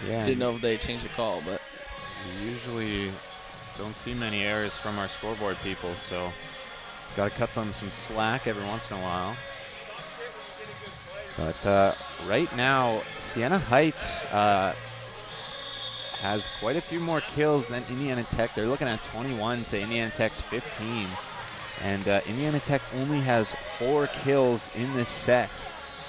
Yeah, Didn't know if they changed the call, but we usually don't see many errors from our scoreboard people, so got to cut some slack every once in a while. But right now, Siena Heights has quite a few more kills than Indiana Tech. They're looking at 21 to Indiana Tech's 15. And Indiana Tech only has 4 kills in this set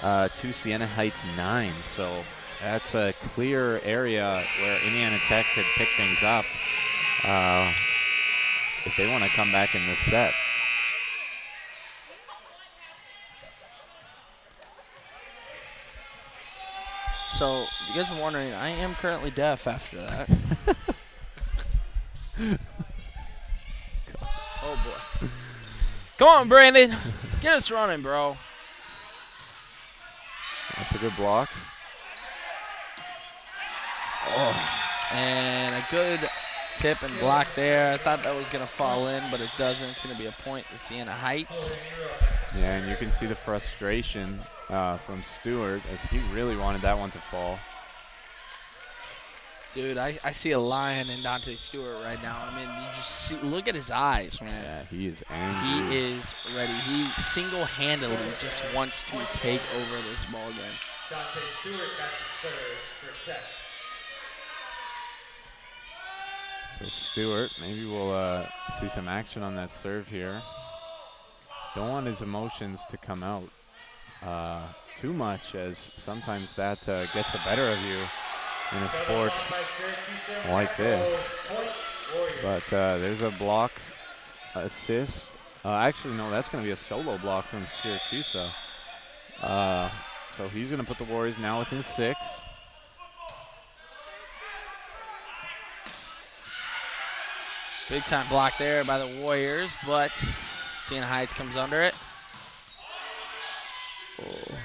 to Siena Heights 9. So that's a clear area where Indiana Tech could pick things up if they want to come back in this set. so if you guys are wondering, I am currently deaf after that. Oh, boy. Come on, Brandon. Get us running, bro. That's a good block. Oh, and a good tip and block there. I thought that was going to fall in, but it doesn't. It's going to be a point to Siena Heights. Yeah, and you can see the frustration from Stewart as he really wanted that one to fall. Dude, I see a lion in Dante Stewart right now. I mean, you just see, look at his eyes, man. Yeah, he is angry. He is ready. He single-handedly just wants to take over this ball game. Dante Stewart got the serve for Tech. So Stewart, maybe we'll see some action on that serve here. Don't want his emotions to come out too much, as sometimes that gets the better of you in a sport like this. But there's a block assist. Actually, no, that's going to be a solo block from Syracuse. So he's going to put the Warriors now within 6. Big time block there by the Warriors, but Siena Heights comes under it. Oh.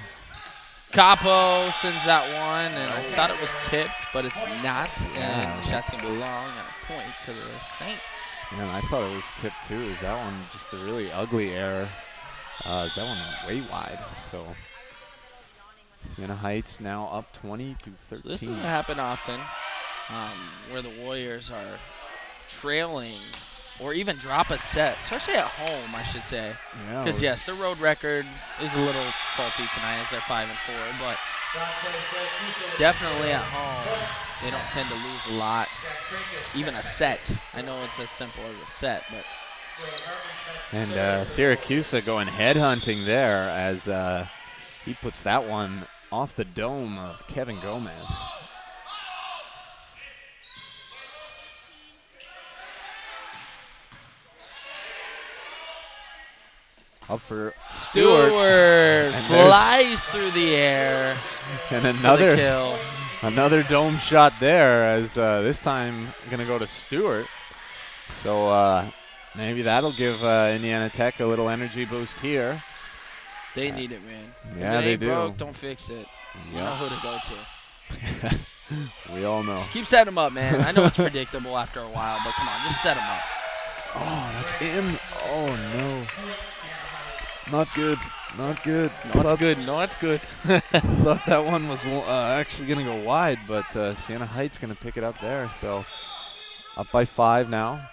Capo sends that one, and I thought it was tipped, but it's not. And the shot's going to be long and a point to the Saints. Yeah, and I thought it was tipped too. Is that one just a really ugly error? Is that one way wide? So Siena Heights now up 20 to 13. So this doesn't happen often, where the Warriors are trailing or even drop a set, especially at home, I should say. Because, yes, their road record is a little faulty tonight as they're 5-4, but definitely at home, they don't tend to lose a lot, even a set. I know it's as simple as a set, but. And Syracuse going headhunting there as he puts that one off the dome of Kevin Gomez. Up for Stewart. Flies through the air. And another kill. Another dome shot there, as this time going to go to Stewart. So maybe that'll give Indiana Tech a little energy boost here. They need it, man. Yeah, if it ain't they broke, do. don't fix it. You Yep. know who to go to. We all know. Just keep setting them up, man. I know it's predictable after a while, but come on, just set them up. Oh, that's in. Oh, no. Not good. Not good. Not good. Not good. Thought that one was actually going to go wide, but Siena Heights going to pick it up there. So up by 5 now.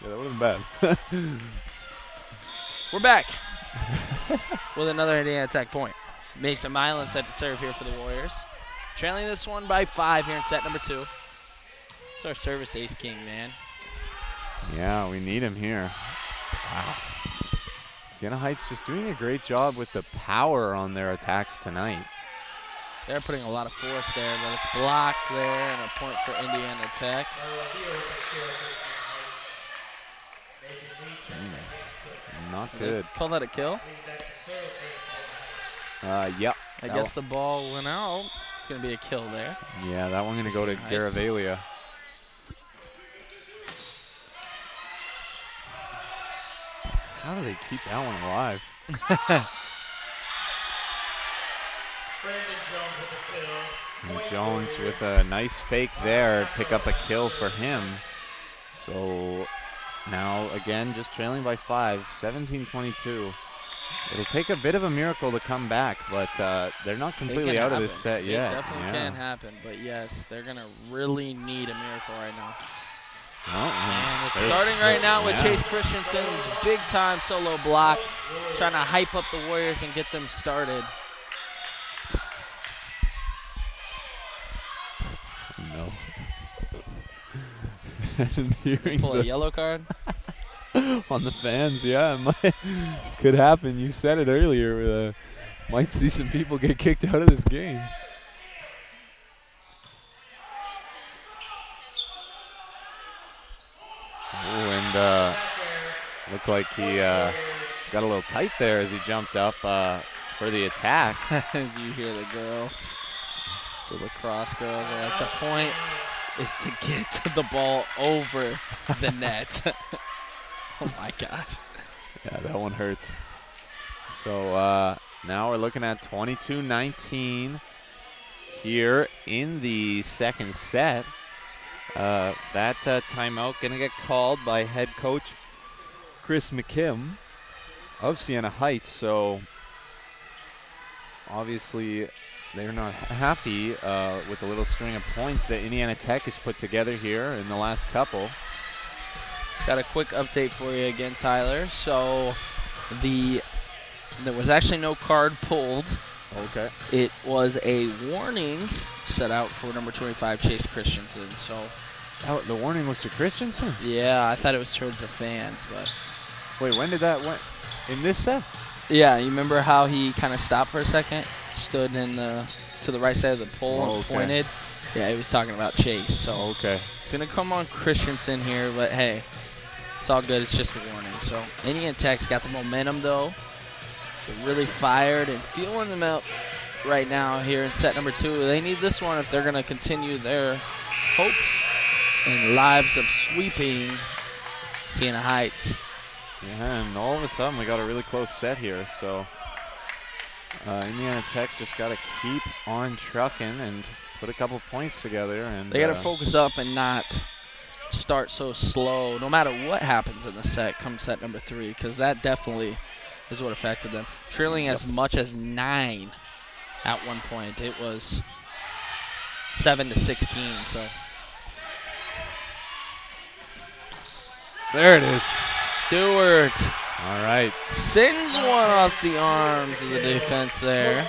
Yeah, that would have been bad. We're back with another Indiana Tech point. Mason Milan set to serve here for the Warriors. Trailing this one by 5 here in set number 2. It's our service ace king, man. Yeah, we need him here. Wow. Siena Heights just doing a great job with the power on their attacks tonight. They're putting a lot of force there, but it's blocked there and a point for Indiana Tech. Not good. Call that a kill? Yep. I guess the ball went out. It's going to be a kill there. Yeah, that one going to go to Garavalia. How do they keep that one alive? And Jones with a nice fake there, pick up a kill for him. So now, again, just trailing by 5, 17-22. It'll take a bit of a miracle to come back, but they're not completely out of this set yet. It definitely can happen, but yes, they're going to really need a miracle right now. And it's starting right now with Chase Christensen's big-time solo block, trying to hype up the Warriors and get them started. No. Pull a yellow card? On the fans, yeah. Could happen. You said it earlier. Might see some people get kicked out of this game. Oh, and looked like he got a little tight there as he jumped up for the attack. You hear the girls, the lacrosse girls, are like, the point is to get the ball over the net. Oh, my gosh. Yeah, that one hurts. So now we're looking at 22-19 here in the second set. That timeout going to get called by head coach Chris McKim of Siena Heights. So obviously they're not happy with the little string of points that Indiana Tech has put together here in the last couple. Got a quick update for you again, Tyler. So there was actually no card pulled. Okay. It was a warning set out for number 25, Chase Christensen. So, Oh, the warning was to Christensen? yeah, I thought it was towards the fans, but Wait, when did that went? In this set? yeah, you remember how he kind of stopped for a second, stood to the right side of the pole and Okay. pointed? Yeah, he was talking about Chase. So Okay. it's gonna come on Christensen here, but hey, it's all good. It's just a warning. So Indiana Tech's got the momentum though. They're really fired and feeling them out right now here in set number 2. They need this one if they're going to continue their hopes and lives of sweeping Siena Heights. Yeah, and all of a sudden we got a really close set here. So Indiana Tech just got to keep on trucking and put a couple points together. And They got to focus up and not start so slow, no matter what happens in the set come set number 3, because that definitely is what affected them. Trailing as much as 9 at one point. It was 7-16. So there it is. Stewart All right. sends one off the arms of the defense there.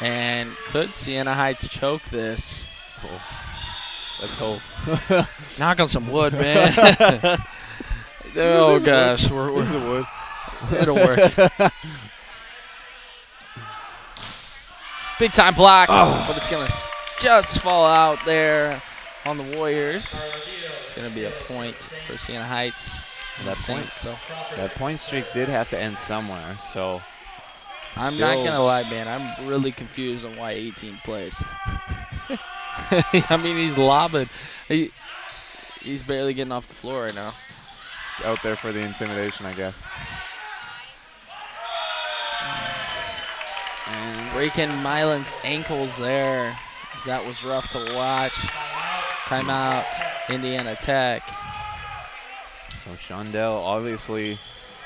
And could Siena Heights choke this? Oh, let's hope. Knock on some wood, man. Oh, gosh. This is wood. It'll work. Big time block, but it's going to just fall out there on the Warriors. It's going to be a point for Siena Heights. And That the Saints, so That point streak did have to end somewhere. So I'm not going to lie, man. I'm really confused on why 18 plays. I mean, he's lobbing. He's barely getting off the floor right now. out there for the intimidation, I guess. And breaking Milan's ankles there. That was rough to watch. Timeout, Indiana Tech. So Shondell obviously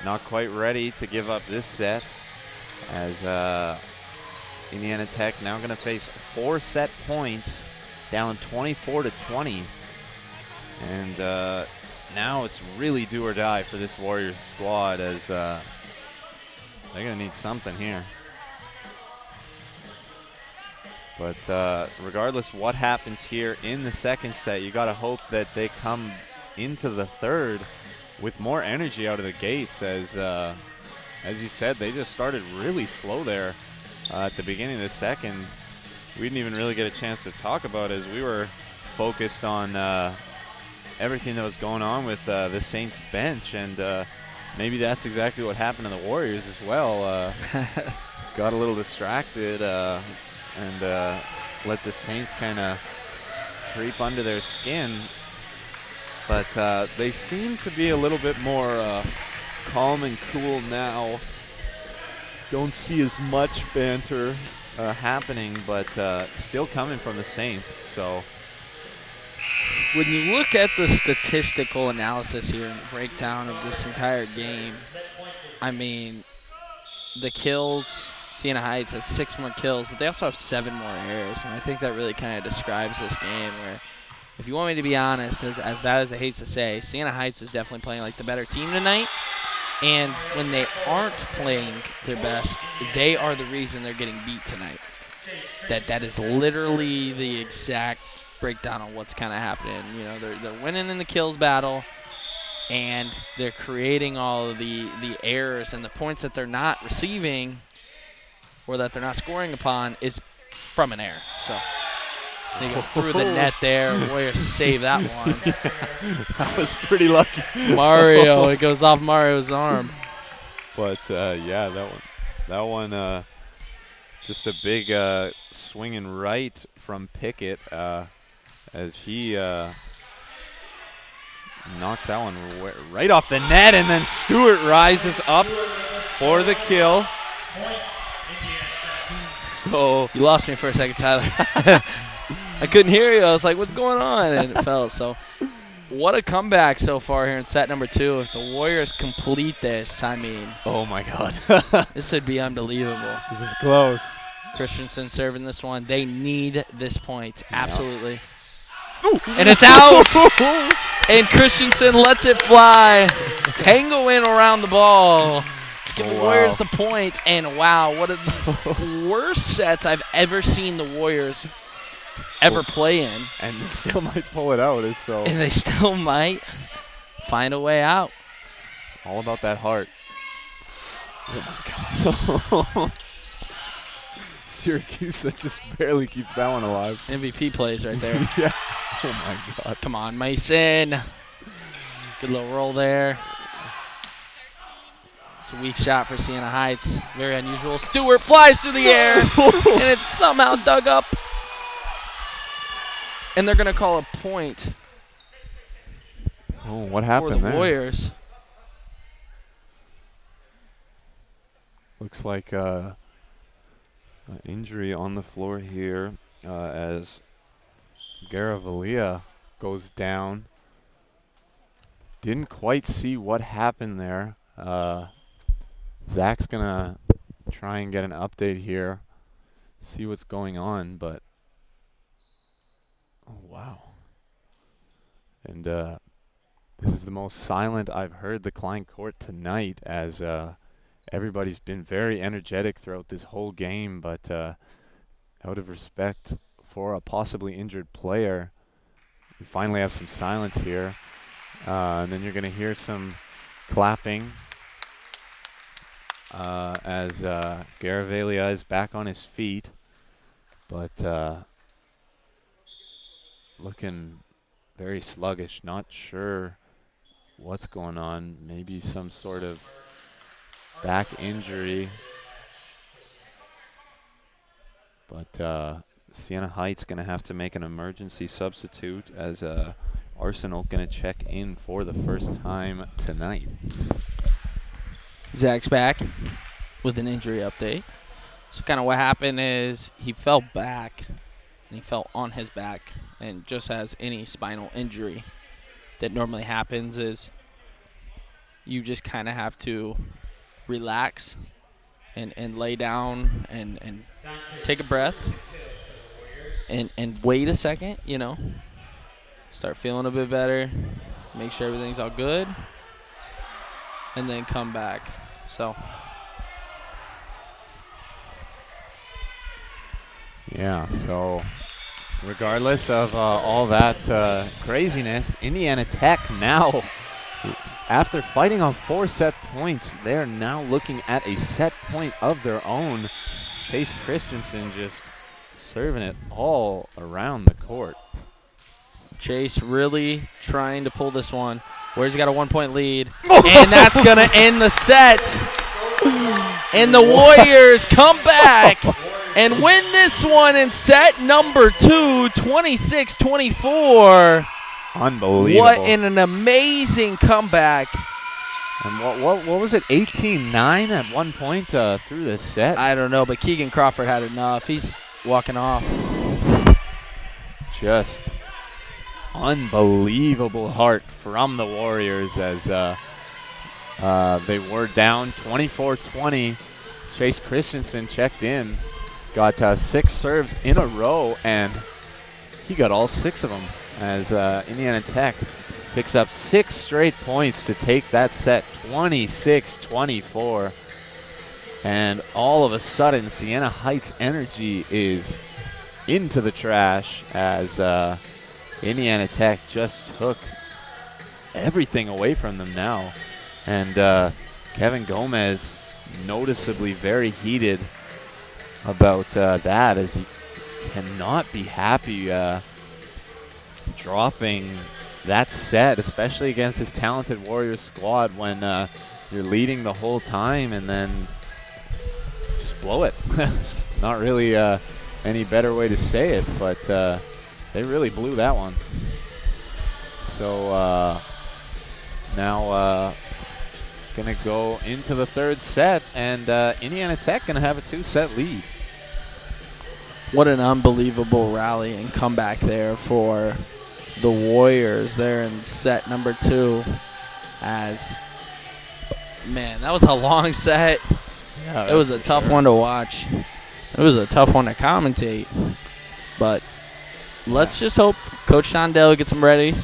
not quite ready to give up this set, as Indiana Tech now going to face 4 set points, down 24-20. And now it's really do or die for this Warriors squad, as they're going to need something here. But regardless what happens here in the second set, you got to hope that they come into the third with more energy out of the gates, as you said, they just started really slow there at the beginning of the second. We didn't even really get a chance to talk about it, as we were focused on everything that was going on with the Saints bench, and maybe that's exactly what happened to the Warriors as well. Got a little distracted and let the Saints kind of creep under their skin. But they seem to be a little bit more calm and cool now. Don't see as much banter happening, but still coming from the Saints. So when you look at the statistical analysis here and the breakdown of this entire game, I mean, the kills, Siena Heights has 6 more kills, but they also have 7 more errors, and I think that really kind of describes this game, where if you want me to be honest, as bad as I hate to say, Siena Heights is definitely playing like the better team tonight, and when they aren't playing their best, they are the reason they're getting beat tonight. That is literally the exact breakdown on what's kind of happening. You know, they're winning in the kills battle, and they're creating all of the errors, and the points that they're not receiving or that they're not scoring upon is from an error. So they go through the net there. Warriors save that one. that was pretty lucky. Mario, it goes off Mario's arm. But yeah, that one, just a big swinging right from Pickett, as he knocks that one right off the net, and then Stewart rises up for the kill. So you lost me for a second, Tyler. I couldn't hear you. I was like, what's going on? And it fell. So what a comeback so far here in set number 2. If the Warriors complete this, I mean, Oh, my God. this would be unbelievable. This is close. Christensen serving this one. They need this point. Absolutely. And it's out. And Christensen lets it fly. Tangoing around the ball to give the Warriors the point. And wow, one of the worst sets I've ever seen the Warriors ever play in. And they still might pull it out. It's so And they still might find a way out. all about that heart. Oh, my God. Syracuse just barely keeps that one alive. MVP plays right there. Yeah. Oh, my God. Come on, Mason. Good little roll there. It's a weak shot for Siena Heights. Very unusual. Stewart flies through the air, and it's somehow dug up. And they're going to call a point Oh, what for happened the there? Warriors. Looks like an injury on the floor here as Garavaglia goes down. Didn't quite see what happened there. Zach's going to try and get an update here, see what's going on, but oh, wow. And this is the most silent I've heard the Klein court tonight, as everybody's been very energetic throughout this whole game, but out of respect for a possibly injured player, we finally have some silence here. And then you're going to hear some clapping as Garavaglia is back on his feet, but looking very sluggish, not sure what's going on. Maybe some sort of back injury. But Siena Heights going to have to make an emergency substitute, as Arsenal going to check in for the first time tonight. Zach's back with an injury update. So kind of what happened is he fell back, and he fell on his back. And just as any spinal injury that normally happens is you just kind of have to relax and lay down and take a breath and wait a second, you know. Start feeling a bit better, make sure everything's all good, and then come back. So yeah, so regardless of all that craziness, Indiana Tech now, after fighting on 4 set points, they're now looking at a set point of their own. Chase Christensen just serving it all around the court. Chase really trying to pull this one. Where's he got a 1-point lead, and that's gonna end the set. And the Warriors come back and win this one in set number 2, 26-24. Unbelievable. What an amazing comeback. And what was it, 18-9 at one point through this set? I don't know, but Keegan Crawford had enough. He's walking off. Just unbelievable heart from the Warriors, as they were down 24-20. Chase Christensen checked in, got 6 serves in a row, and he got all 6 of them, as Indiana Tech picks up 6 straight points to take that set 26-24. And all of a sudden, Siena Heights energy is into the trash, as Indiana Tech just took everything away from them now. And Kevin Gomez noticeably very heated about that, as he cannot be happy dropping that set, especially against this talented Warriors squad, when you're leading the whole time and then just blow it. Not really any better way to say it, but they really blew that one. So now going to go into the 3rd set, and Indiana Tech going to have a 2-set lead. What an unbelievable rally and comeback there for the Warriors there in set number 2. As, man, that was a long set. Yeah, It was a tough one to watch. It was a tough one to commentate. But let's just hope Coach Shondell gets them ready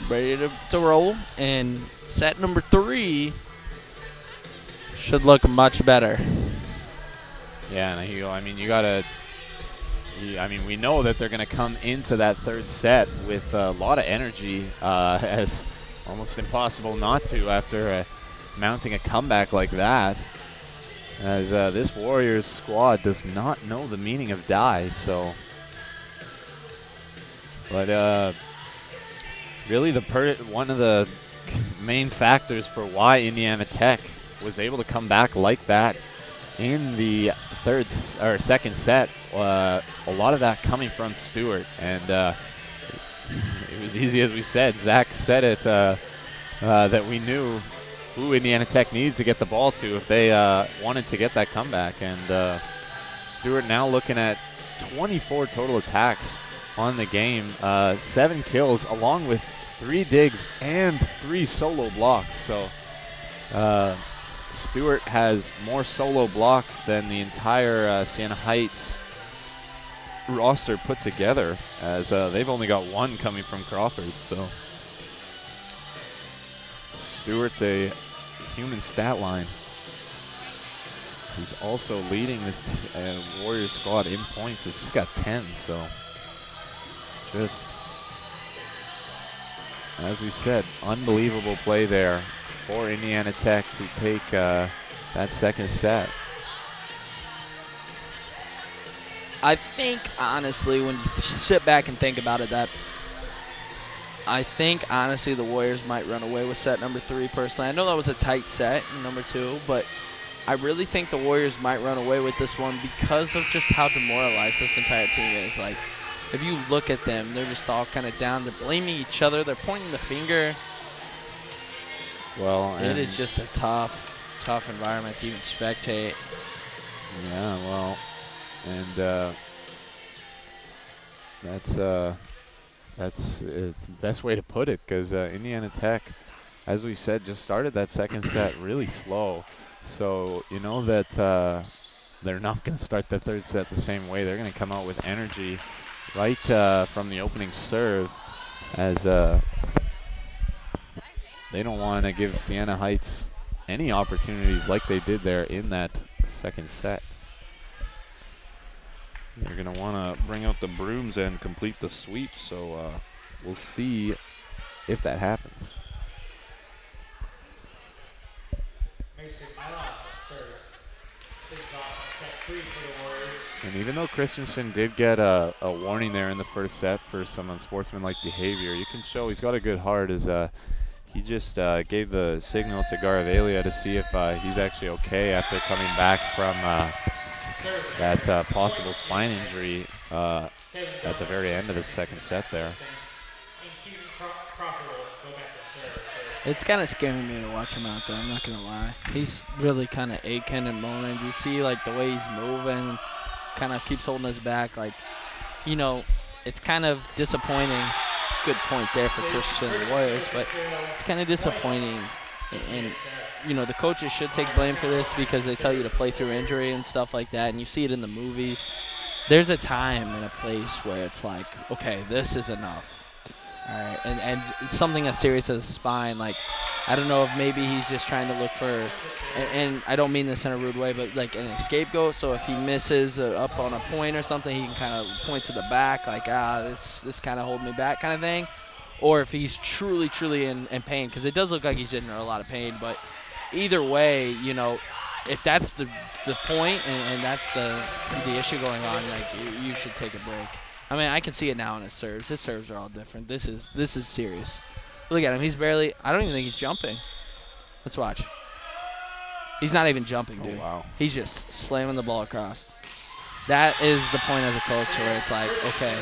to roll. And set number 3 should look much better. Yeah, and you gotta. We know that they're gonna come into that third set with a lot of energy, as almost impossible not to after mounting a comeback like that. As this Warriors squad does not know the meaning of die, so. But really, one of the main factors for why Indiana Tech was able to come back like that in the second set, a lot of that coming from Stewart, and it was easy, as we said. Zach said it that we knew who Indiana Tech needed to get the ball to if they wanted to get that comeback, and Stewart now looking at 24 total attacks on the game, 7 kills, along with 3 digs and 3 solo blocks. So Stewart has more solo blocks than the entire Siena Heights roster put together, as they've only got 1 coming from Crawford. So Stewart, a human stat line. He's also leading this Warriors squad in points, as he's got 10. So just, as we said, unbelievable play there for Indiana Tech to take that second set. I think, honestly, when you sit back and think about it, I think, honestly, the Warriors might run away with set number 3, personally. I know that was a tight set in number 2, but I really think the Warriors might run away with this one because of just how demoralized this entire team is. Like, if you look at them, they're just all kind of down. They're blaming each other. They're pointing the finger. Well, it is just a tough environment to even spectate. Yeah, well, and that's the best way to put it, because Indiana Tech, as we said, just started that second set really slow. So you know that they're not going to start the third set the same way. They're going to come out with energy right from the opening serve, as they don't want to give Siena Heights any opportunities like they did there in that second set. They're going to want to bring out the brooms and complete the sweep, so we'll see if that happens. Mason Milan serve things off on set 3 for the Warriors. And even though Christensen did get a warning there in the first set for some unsportsmanlike behavior, you can show he's got a good heart, as he just gave the signal to Garavalia to see if he's actually okay after coming back from that possible spine injury at the very end of the second set there. It's kind of scaring me to watch him out there, I'm not going to lie. He's really kind of aching and moaning. You see, like, the way he's moving, kind of keeps holding us back. Like, you know, it's kind of disappointing. Good point there for Christian and the Warriors, but it's kind of disappointing. And, you know, the coaches should take blame for this because they tell you to play through injury and stuff like that, and you see it in the movies. There's a time and a place where it's like, okay, this is enough. All right, and something as serious as a spine, like, I don't know if maybe he's just trying to look for, and I don't mean this in a rude way, but like an scapegoat. So if he misses up on a point or something, he can kind of point to the back, like, this kind of holding me back kind of thing. Or if he's truly in pain, because it does look like he's in a lot of pain. But either way, you know, if that's the point and that's the issue going on, like, you should take a break. I mean, I can see it now in his serves. His serves are all different. This is serious. Look at him. He's barely – I don't even think he's jumping. Let's watch. He's not even jumping, dude. Oh, wow. He's just slamming the ball across. That is the point as a coach where it's like, okay,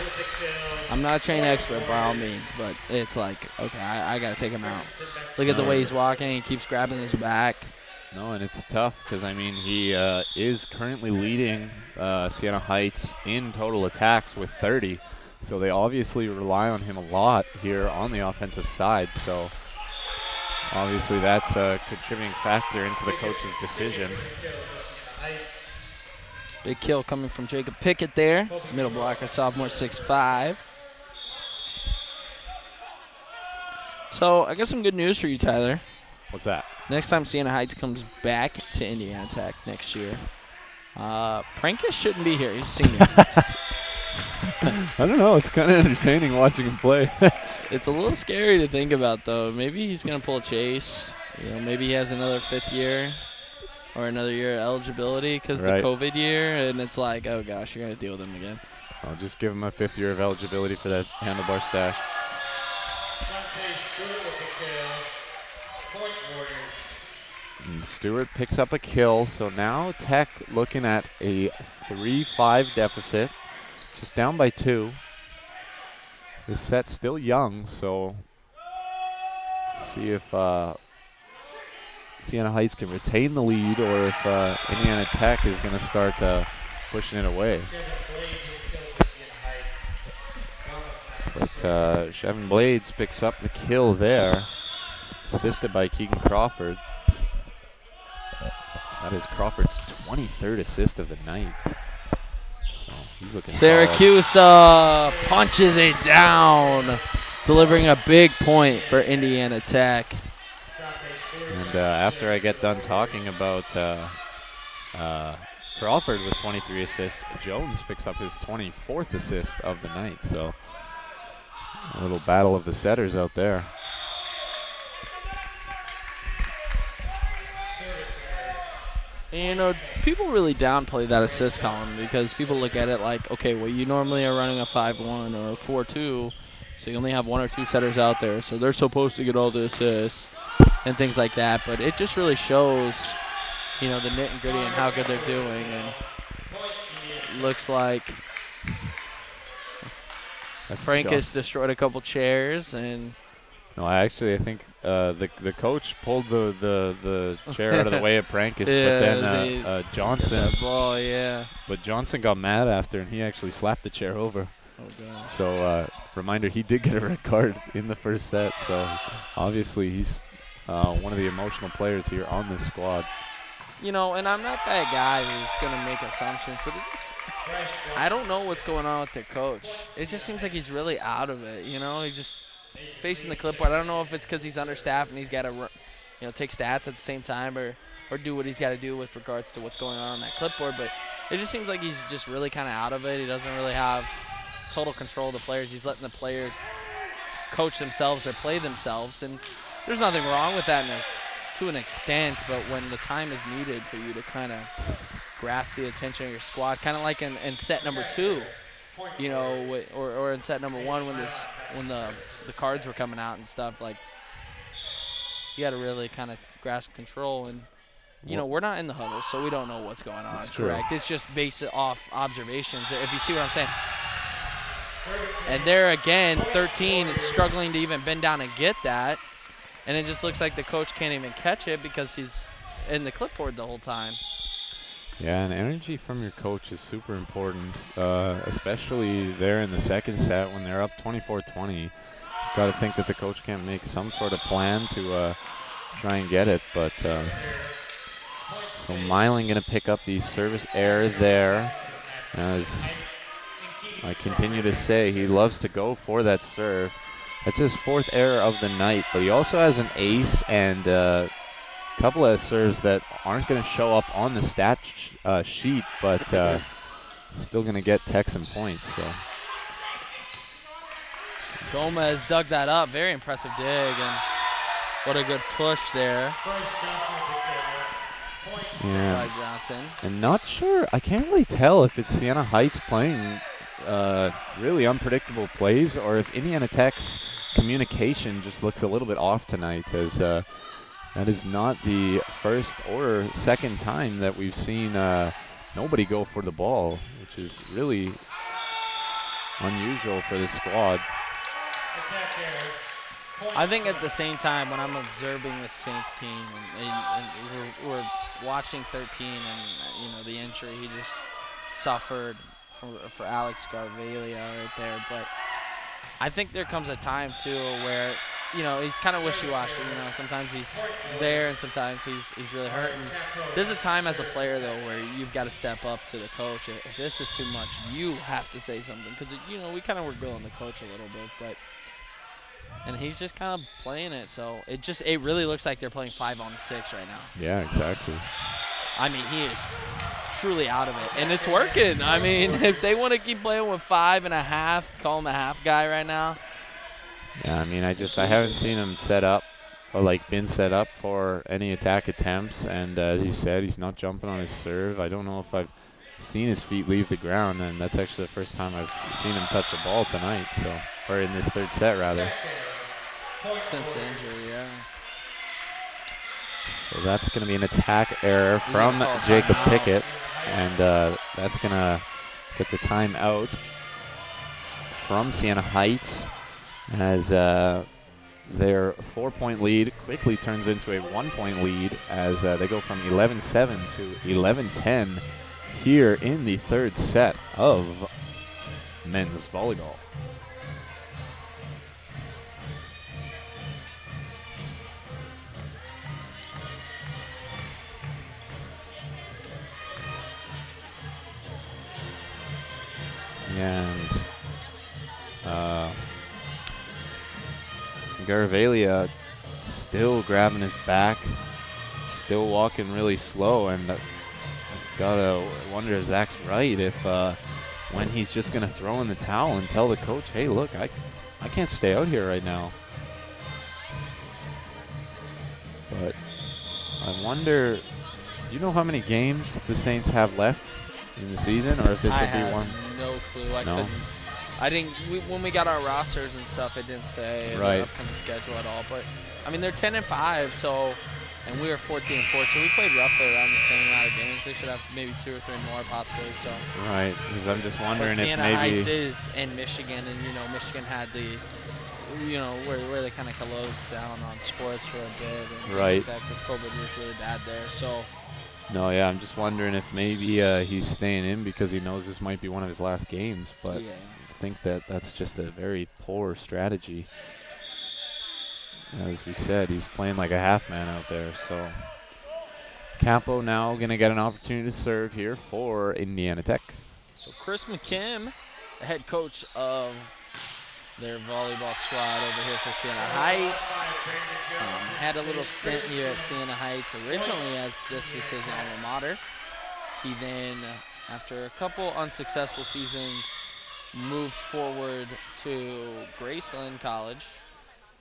I'm not a trained expert by all means, but it's like, okay, I got to take him out. Look at the way he's walking. He keeps grabbing his back. No, and it's tough because, I mean, he is currently leading Siena Heights in total attacks with 30. So they obviously rely on him a lot here on the offensive side. So obviously that's a contributing factor into the coach's decision. Big kill coming from Jacob Pickett there. Middle blocker, sophomore, 6'5". So I got some good news for you, Tyler. What's that? Next time Siena Heights comes back to Indiana Tech next year, Prankus shouldn't be here. He's a senior. I don't know. It's kind of entertaining watching him play. It's a little scary to think about, though. Maybe he's going to pull a Chase. You know, maybe he has another 5th year or another year of eligibility because the COVID year, and it's like, oh, gosh, you're going to deal with him again. I'll just give him a 5th year of eligibility for that handlebar stash. And Stewart picks up a kill, so now Tech looking at a 3-5 deficit, just down by 2. This set's still young, so see if Siena Heights can retain the lead or if Indiana Tech is going to start pushing it away. But Chevin Blades picks up the kill there, assisted by Keegan Crawford. That is Crawford's 23rd assist of the night. So he's looking Syracuse punches it down, delivering a big point for Indiana Tech. And after I get done talking about Crawford with 23 assists, Jones picks up his 24th assist of the night. So a little battle of the setters out there. And, you know, people really downplay that assist column because people look at it like, okay, well, you normally are running a 5-1 or a 4-2, so you only have 1 or 2 setters out there, so they're supposed to get all the assists and things like that. But it just really shows, you know, the nit and gritty and how good they're doing. And looks like Frankus destroyed a couple chairs. And no, I think the coach pulled the chair out of the way of Prankus, yeah, but then Johnson. Ball, yeah. But Johnson got mad after, and he actually slapped the chair over. Oh, God. So reminder, he did get a red card in the first set. So obviously he's one of the emotional players here on this squad. You know, and I'm not that guy who's going to make assumptions, but I don't know what's going on with their coach. It just seems like he's really out of it, you know? He just facing the clipboard. I don't know if it's because he's understaffed and he's got to, you know, take stats at the same time or do what he's got to do with regards to what's going on that clipboard, but it just seems like he's just really kind of out of it. He doesn't really have total control of the players. He's letting the players coach themselves or play themselves, and there's nothing wrong with that to an extent, but when the time is needed for you to kind of grasp the attention of your squad, kind of like in set number 2, you know, or in set number 1 when the cards were coming out and stuff, like you got to really kind of grasp control. And you know, we're not in the huddle, so we don't know what's going on. That's correct. True. It's just based off observations, if you see what I'm saying. And there again, 13 is struggling to even bend down and get that. And it just looks like the coach can't even catch it because he's in the clipboard the whole time. Yeah, and energy from your coach is super important, especially there in the second set when they're up 24-20. Got to think that the coach can't make some sort of plan to try and get it. But so Myling going to pick up the service error there. As I continue to say, he loves to go for that serve. That's his 4th error of the night, but he also has an ace and a couple of serves that aren't going to show up on the stat sheet, but still going to get Tech some points. So Gomez dug that up. Very impressive dig, and what a good push there. Yeah. By Johnson. And not sure, I can't really tell if it's Siena Heights playing really unpredictable plays or if Indiana Tech's communication just looks a little bit off tonight, as that is not the first or second time that we've seen nobody go for the ball, which is really unusual for this squad. I think at the same time, when I'm observing the Saints team and we're watching 13 and the injury he just suffered for Alex Garvelia right there, but I think there comes a time too where he's kind of wishy-washy. Sometimes he's there and sometimes he's really hurt. And there's a time as a player though where you've got to step up to the coach. If this is too much, you have to say something because we kind of were grilling the coach a little bit, and he's just kind of playing it. So it really looks like they're playing 5-on-6 right now. Yeah, exactly. I mean, he is truly out of it, and it's working. I mean, if they want to keep playing with 5.5, call him a half guy right now. Yeah, I mean, I haven't seen him set up or been set up for any attack attempts, and as you said, he's not jumping on his serve. I don't know if I've seen his feet leave the ground, and that's actually the first time I've seen him touch a ball tonight, or in this third set rather. Since the injury, yeah. So that's going to be an attack error from Jacob Pickett, and that's going to get the timeout from Siena Heights as their 4-point lead quickly turns into a 1-point lead as they go from 11-7 to 11-10 here in the third set of men's volleyball. And Garvelia still grabbing his back, still walking really slow, and gotta wonder if Zach's right if when he's just gonna throw in the towel and tell the coach, hey, look, I can't stay out here right now. But I wonder, do you know how many games the Saints have left in the season, or if this would be one? No clue. I didn't. When we got our rosters and stuff, it didn't say the upcoming schedule at all. But I mean, they're 10-5, and we were 14-14. So we played roughly around the same amount of games. They should have maybe 2 or 3 more possibly. So right, because I'm just wondering if Siena maybe Heights is in Michigan, and Michigan had the where they kind of closed down on sports for a bit, and right, because COVID was really bad there. So. No, yeah, I'm just wondering if maybe he's staying in because he knows this might be one of his last games, but yeah. I think that's just a very poor strategy. As we said, he's playing like a half man out there, so Campo now going to get an opportunity to serve here for Indiana Tech. So Chris McKim, the head coach of their volleyball squad over here for Siena Heights. Had a little stint here at Siena Heights originally, as this is his alma mater. He then, after a couple unsuccessful seasons, moved forward to Graceland College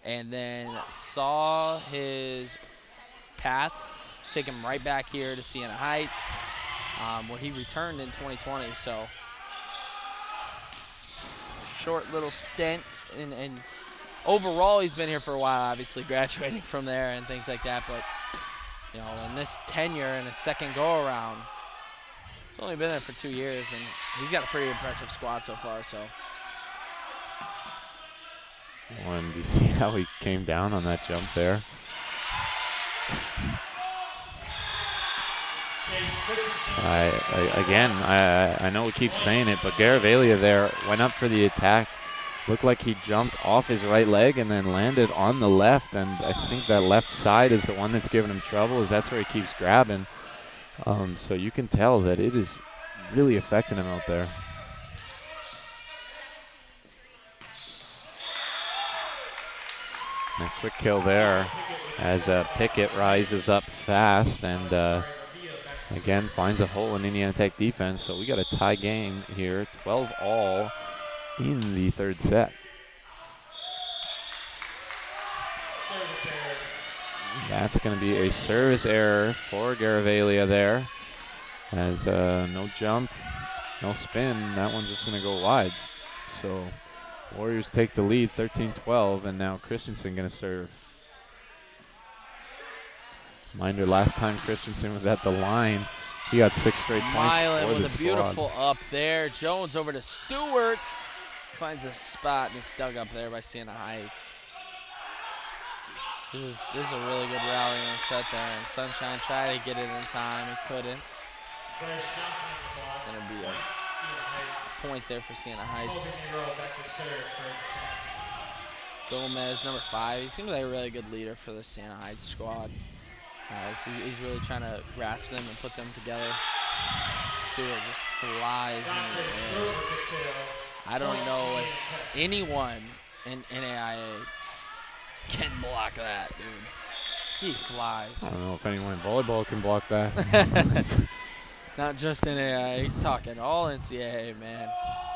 and then saw his path take him right back here to Siena Heights, where he returned in 2020. So short little stint, and overall he's been here for a while, obviously graduating from there and things like that, but in this tenure and his second go around, he's only been there for 2 years, and he's got a pretty impressive squad so far. So and do you see how he came down on that jump there? I know we keep saying it, but Garvelia there went up for the attack. Looked like he jumped off his right leg and then landed on the left, and I think that left side is the one that's giving him trouble, as that's where he keeps grabbing. So you can tell that it is really affecting him out there. And a quick kill there as Pickett rises up fast and again finds a hole in Indiana Tech defense. So we got a tie game here, 12-all in the third set. That's going to be a service error for Garvelia there, as no jump, no spin. That one's just going to go wide. So Warriors take the lead, 13-12, and now Christensen going to serve. Reminder, last time Christensen was at the line, he got 6 straight points for the with a squad. Beautiful up there. Jones over to Stewart. Finds a spot, and it's dug up there by Siena Heights. This is a really good rally and set there. And Sunshine tried to get it in time. He couldn't. Bryce Johnson at the block. It's going to be a Siena Heights. point there for Siena Heights. Colby Nero back to serve for the Saints. Gomez, number 5. He seems like a really good leader for the Siena Heights squad. He's really trying to grasp them and put them together. Stewart just flies in Dante the Stewart air. with the kill. I don't know if Indiana Tech. anyone in NAIA can block that, dude. He flies. I don't know if anyone in volleyball can block that. Not just NAIA. He's talking all NCAA, man.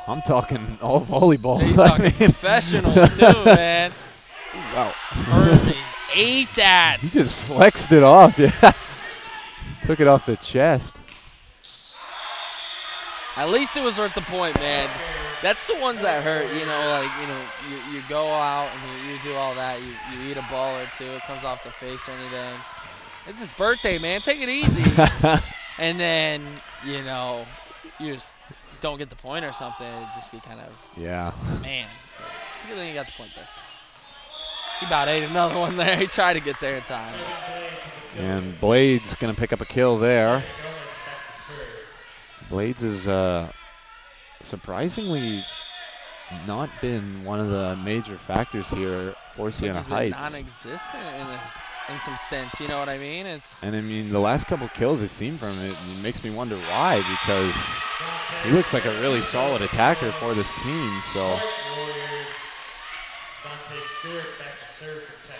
I'm talking all volleyball. He's I talking mean- professionals too, man. Wow. Hermes ate that. He just flexed it off. Yeah. Took it off the chest. At least it was worth the point, man. That's the ones that hurt, you go out and you do all that. You eat a ball or two. It comes off the face or anything. It's his birthday, man. Take it easy. And then, you just don't get the point or something. It'd just be kind of, Yeah. man. It's a good thing you got the point there. He about ate another one there. He tried to get there in time. And Blades going to pick up a kill there. Gomez back to serve. Blades is surprisingly not been one of the major factors here for Siena He's been Heights. non-existent in some stints. You know what I mean? It's And I mean, the last couple kills I've seen from it makes me wonder why, because he looks like a really solid attacker for this team. So White Warriors. Dante Stewart back to serve for Tech.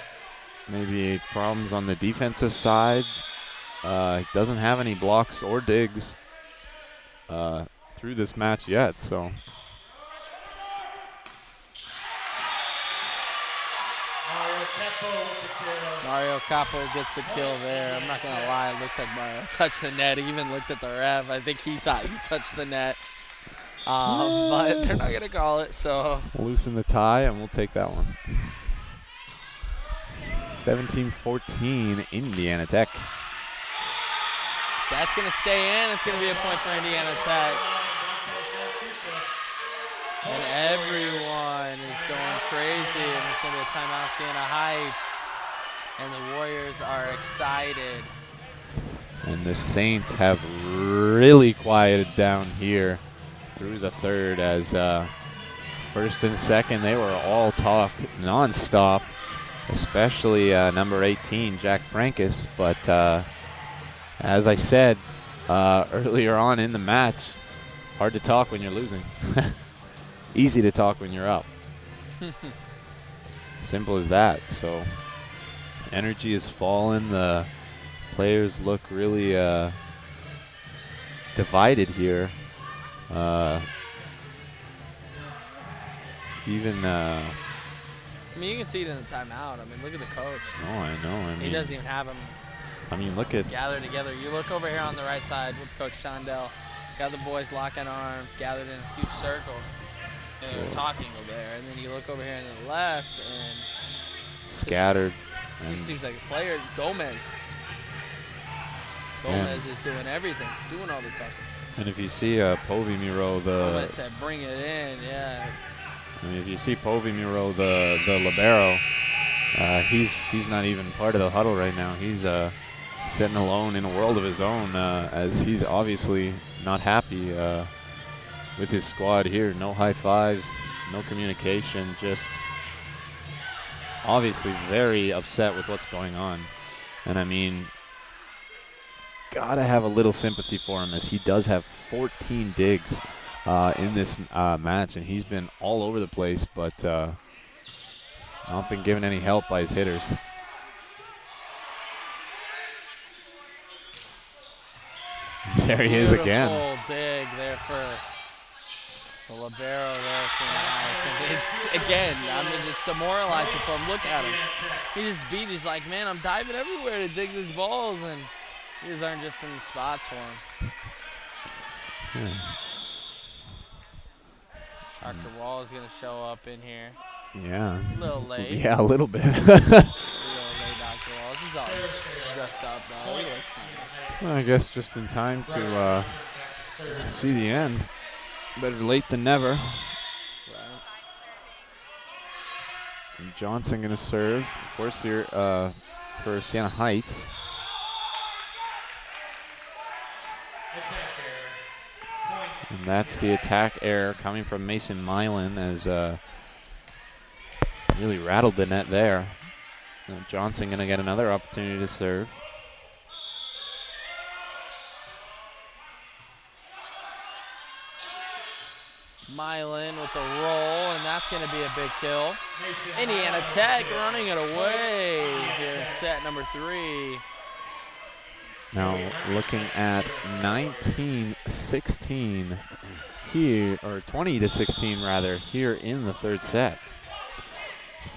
maybe problems on the defensive side. He doesn't have any blocks or digs through this match yet. So Mario Capo with the kill. Mario Capo gets the kill there. I'm not going to lie. It looked like Mario touched the net. He even looked at the ref. I think he thought he touched the net. But they're not going to call it, so. loosen the tie, and we'll take that one. 17-14, Indiana Tech. That's going to stay in. It's going to be a point for Indiana Tech. And everyone is going crazy, and it's going to be a timeout, Siena Heights. And the Warriors are excited. And the Saints have really quieted down here through the third, as first and second they were all talk nonstop, especially number 18, Jack Frankus. But as I said earlier on in the match, hard to talk when you're losing. Easy to talk when you're up. Simple as that. So energy is falling. The players look really divided here. Even I mean, you can see it in the timeout. I mean, look at the coach. oh, I know. I He mean, doesn't even have them I mean, look at gathered together. You look over here on the right side with Coach Shondell. Got the boys locking arms, gathered in a huge circle. And they're Cool. talking over there. And then you look over here on the left, and scattered. he And seems like a player. Gomez. Gomez is doing everything, doing all the talking. And if you see Povi Miro, Gomez said, bring it in, yeah. I mean, if you see Povi Miro, the libero, he's not even part of the huddle right now. He's sitting alone in a world of his own, as he's obviously not happy with his squad here. No high fives, no communication, just obviously very upset with what's going on. And I mean, gotta have a little sympathy for him, as he does have 14 digs in this match, and he's been all over the place, but not been given any help by his hitters. There he is again. Beautiful dig there for the libero there. It's, again, I mean, it's demoralizing for him. Look at him. He just beat. He's like, man, I'm diving everywhere to dig these balls, and these aren't just in the spots for him. Dr. Wall is going to show up in here. Yeah. A little late. Yeah, a little bit. A little late, Dr. Wall. He's all dressed up, though. He looks nice. Well, I guess just in time to see the end. Better late than never. Right. And Johnson going to serve for Siena Heights. And that's the attack error coming from Mason Milan as really rattled the net there. And Johnson going to get another opportunity to serve. Milan with the roll, and that's going to be a big kill. Indiana Tech running it away here in set number 3. Now looking at 19-16 here, or 20-16 rather, here in the third set.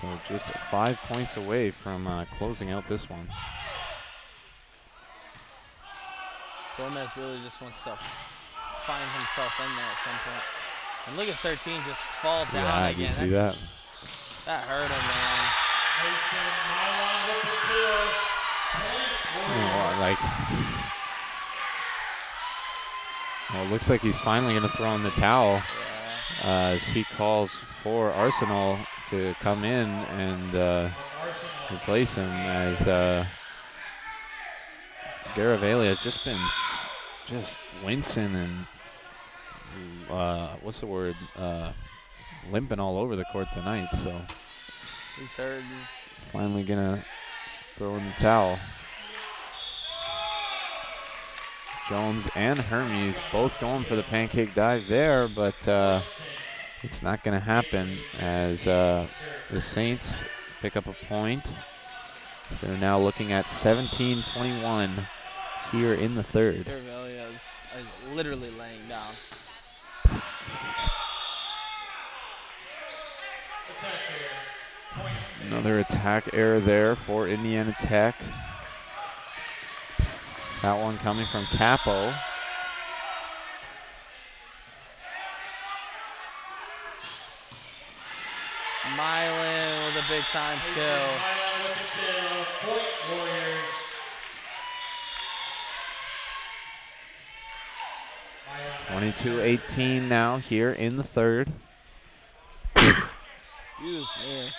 So just 5 points away from closing out this one. Gomez really just wants to find himself in there at some point. And look at 13 just fall down Yeah, again. you see that? That hurt him, man. Mason Milan with the kill. Well, it looks like he's finally going to throw in the towel as he calls for Arsenal to come in and replace him, as Garavaglia has just been just wincing and limping all over the court tonight. So he's hurt. Finally gonna throw in the towel. Jones and Hermes both going for the pancake dive there, but it's not gonna happen as the Saints pick up a point. They're now looking at 17-21 here in the third. Garavaglia is literally laying down. Another attack error there for Indiana Tech. That one coming from Capo. Milan with a big time kill. 22-18 now here in the third. Excuse me.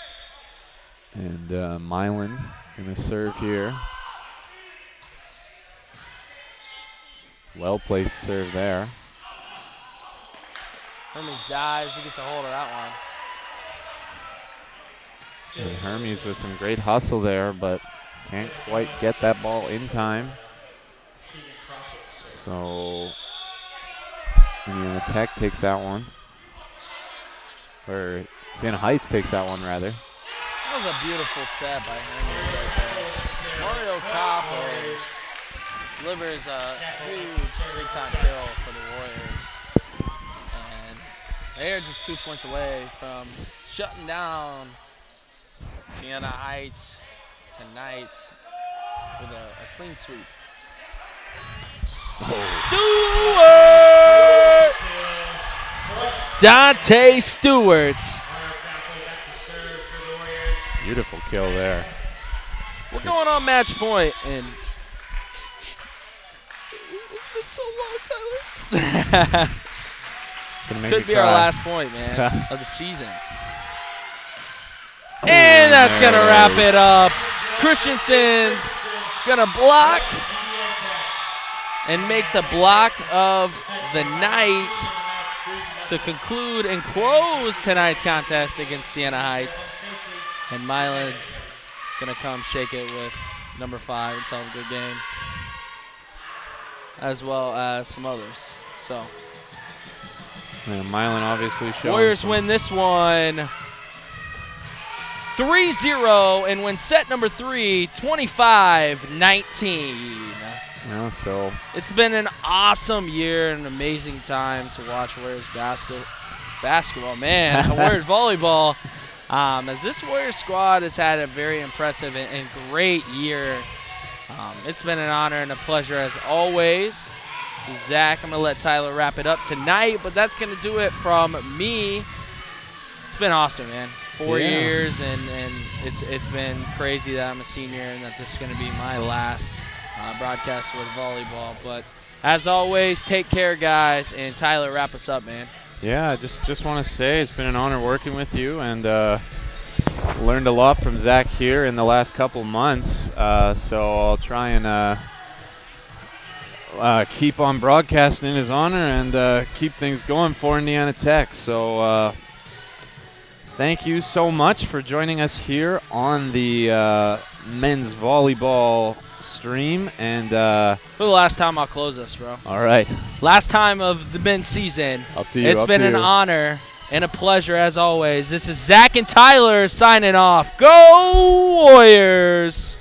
And Milan gonna serve here. Well placed serve there. Hermes dives, he gets a hold of that one. And Hermes with some great hustle there, but can't quite get that ball in time. So Indiana Tech takes that one. Or Siena Heights takes that one, rather. That was a beautiful set by Hermes right there. Mario Capo delivers a huge big-time kill for the Warriors. And they are just 2 points away from shutting down Siena Heights tonight with a clean sweep. Stewart! Dante Stewart. Beautiful kill there. We're going on match point, and it's been so long, Tyler. Could be our last point, man, of the season. And that's going to wrap it up. Christensen's going to block and make the block of the night to conclude and close tonight's contest against Siena Heights. And Milan's going to come shake it with number 5 and tell him good game, as well as some others. So and Milan obviously showing. Warriors win this one 3-0 and win set number 3, 25-19. Yeah, so It's been an awesome year and an amazing time to watch Warriors basketball. Man, Warriors volleyball. As this Warriors squad has had a very impressive and great year. It's been an honor and a pleasure as always. So Zach, I'm going to let Tyler wrap it up tonight, but that's going to do it from me. It's been awesome, man. 4 years, and it's been crazy that I'm a senior and that this is going to be my last broadcast with volleyball. But as always, take care, guys, and Tyler, wrap us up, man. yeah, just want to say it's been an honor working with you, and learned a lot from Zach here in the last couple months, so I'll try and keep on broadcasting in his honor and keep things going for Indiana Tech. So thank you so much for joining us here on the men's volleyball stream. And For the last time, I'll close us, bro. all right, Last time of the men's season. up to you. It's up been to an you. honor and a pleasure as always. This is Zach and Tyler signing off. Go Warriors!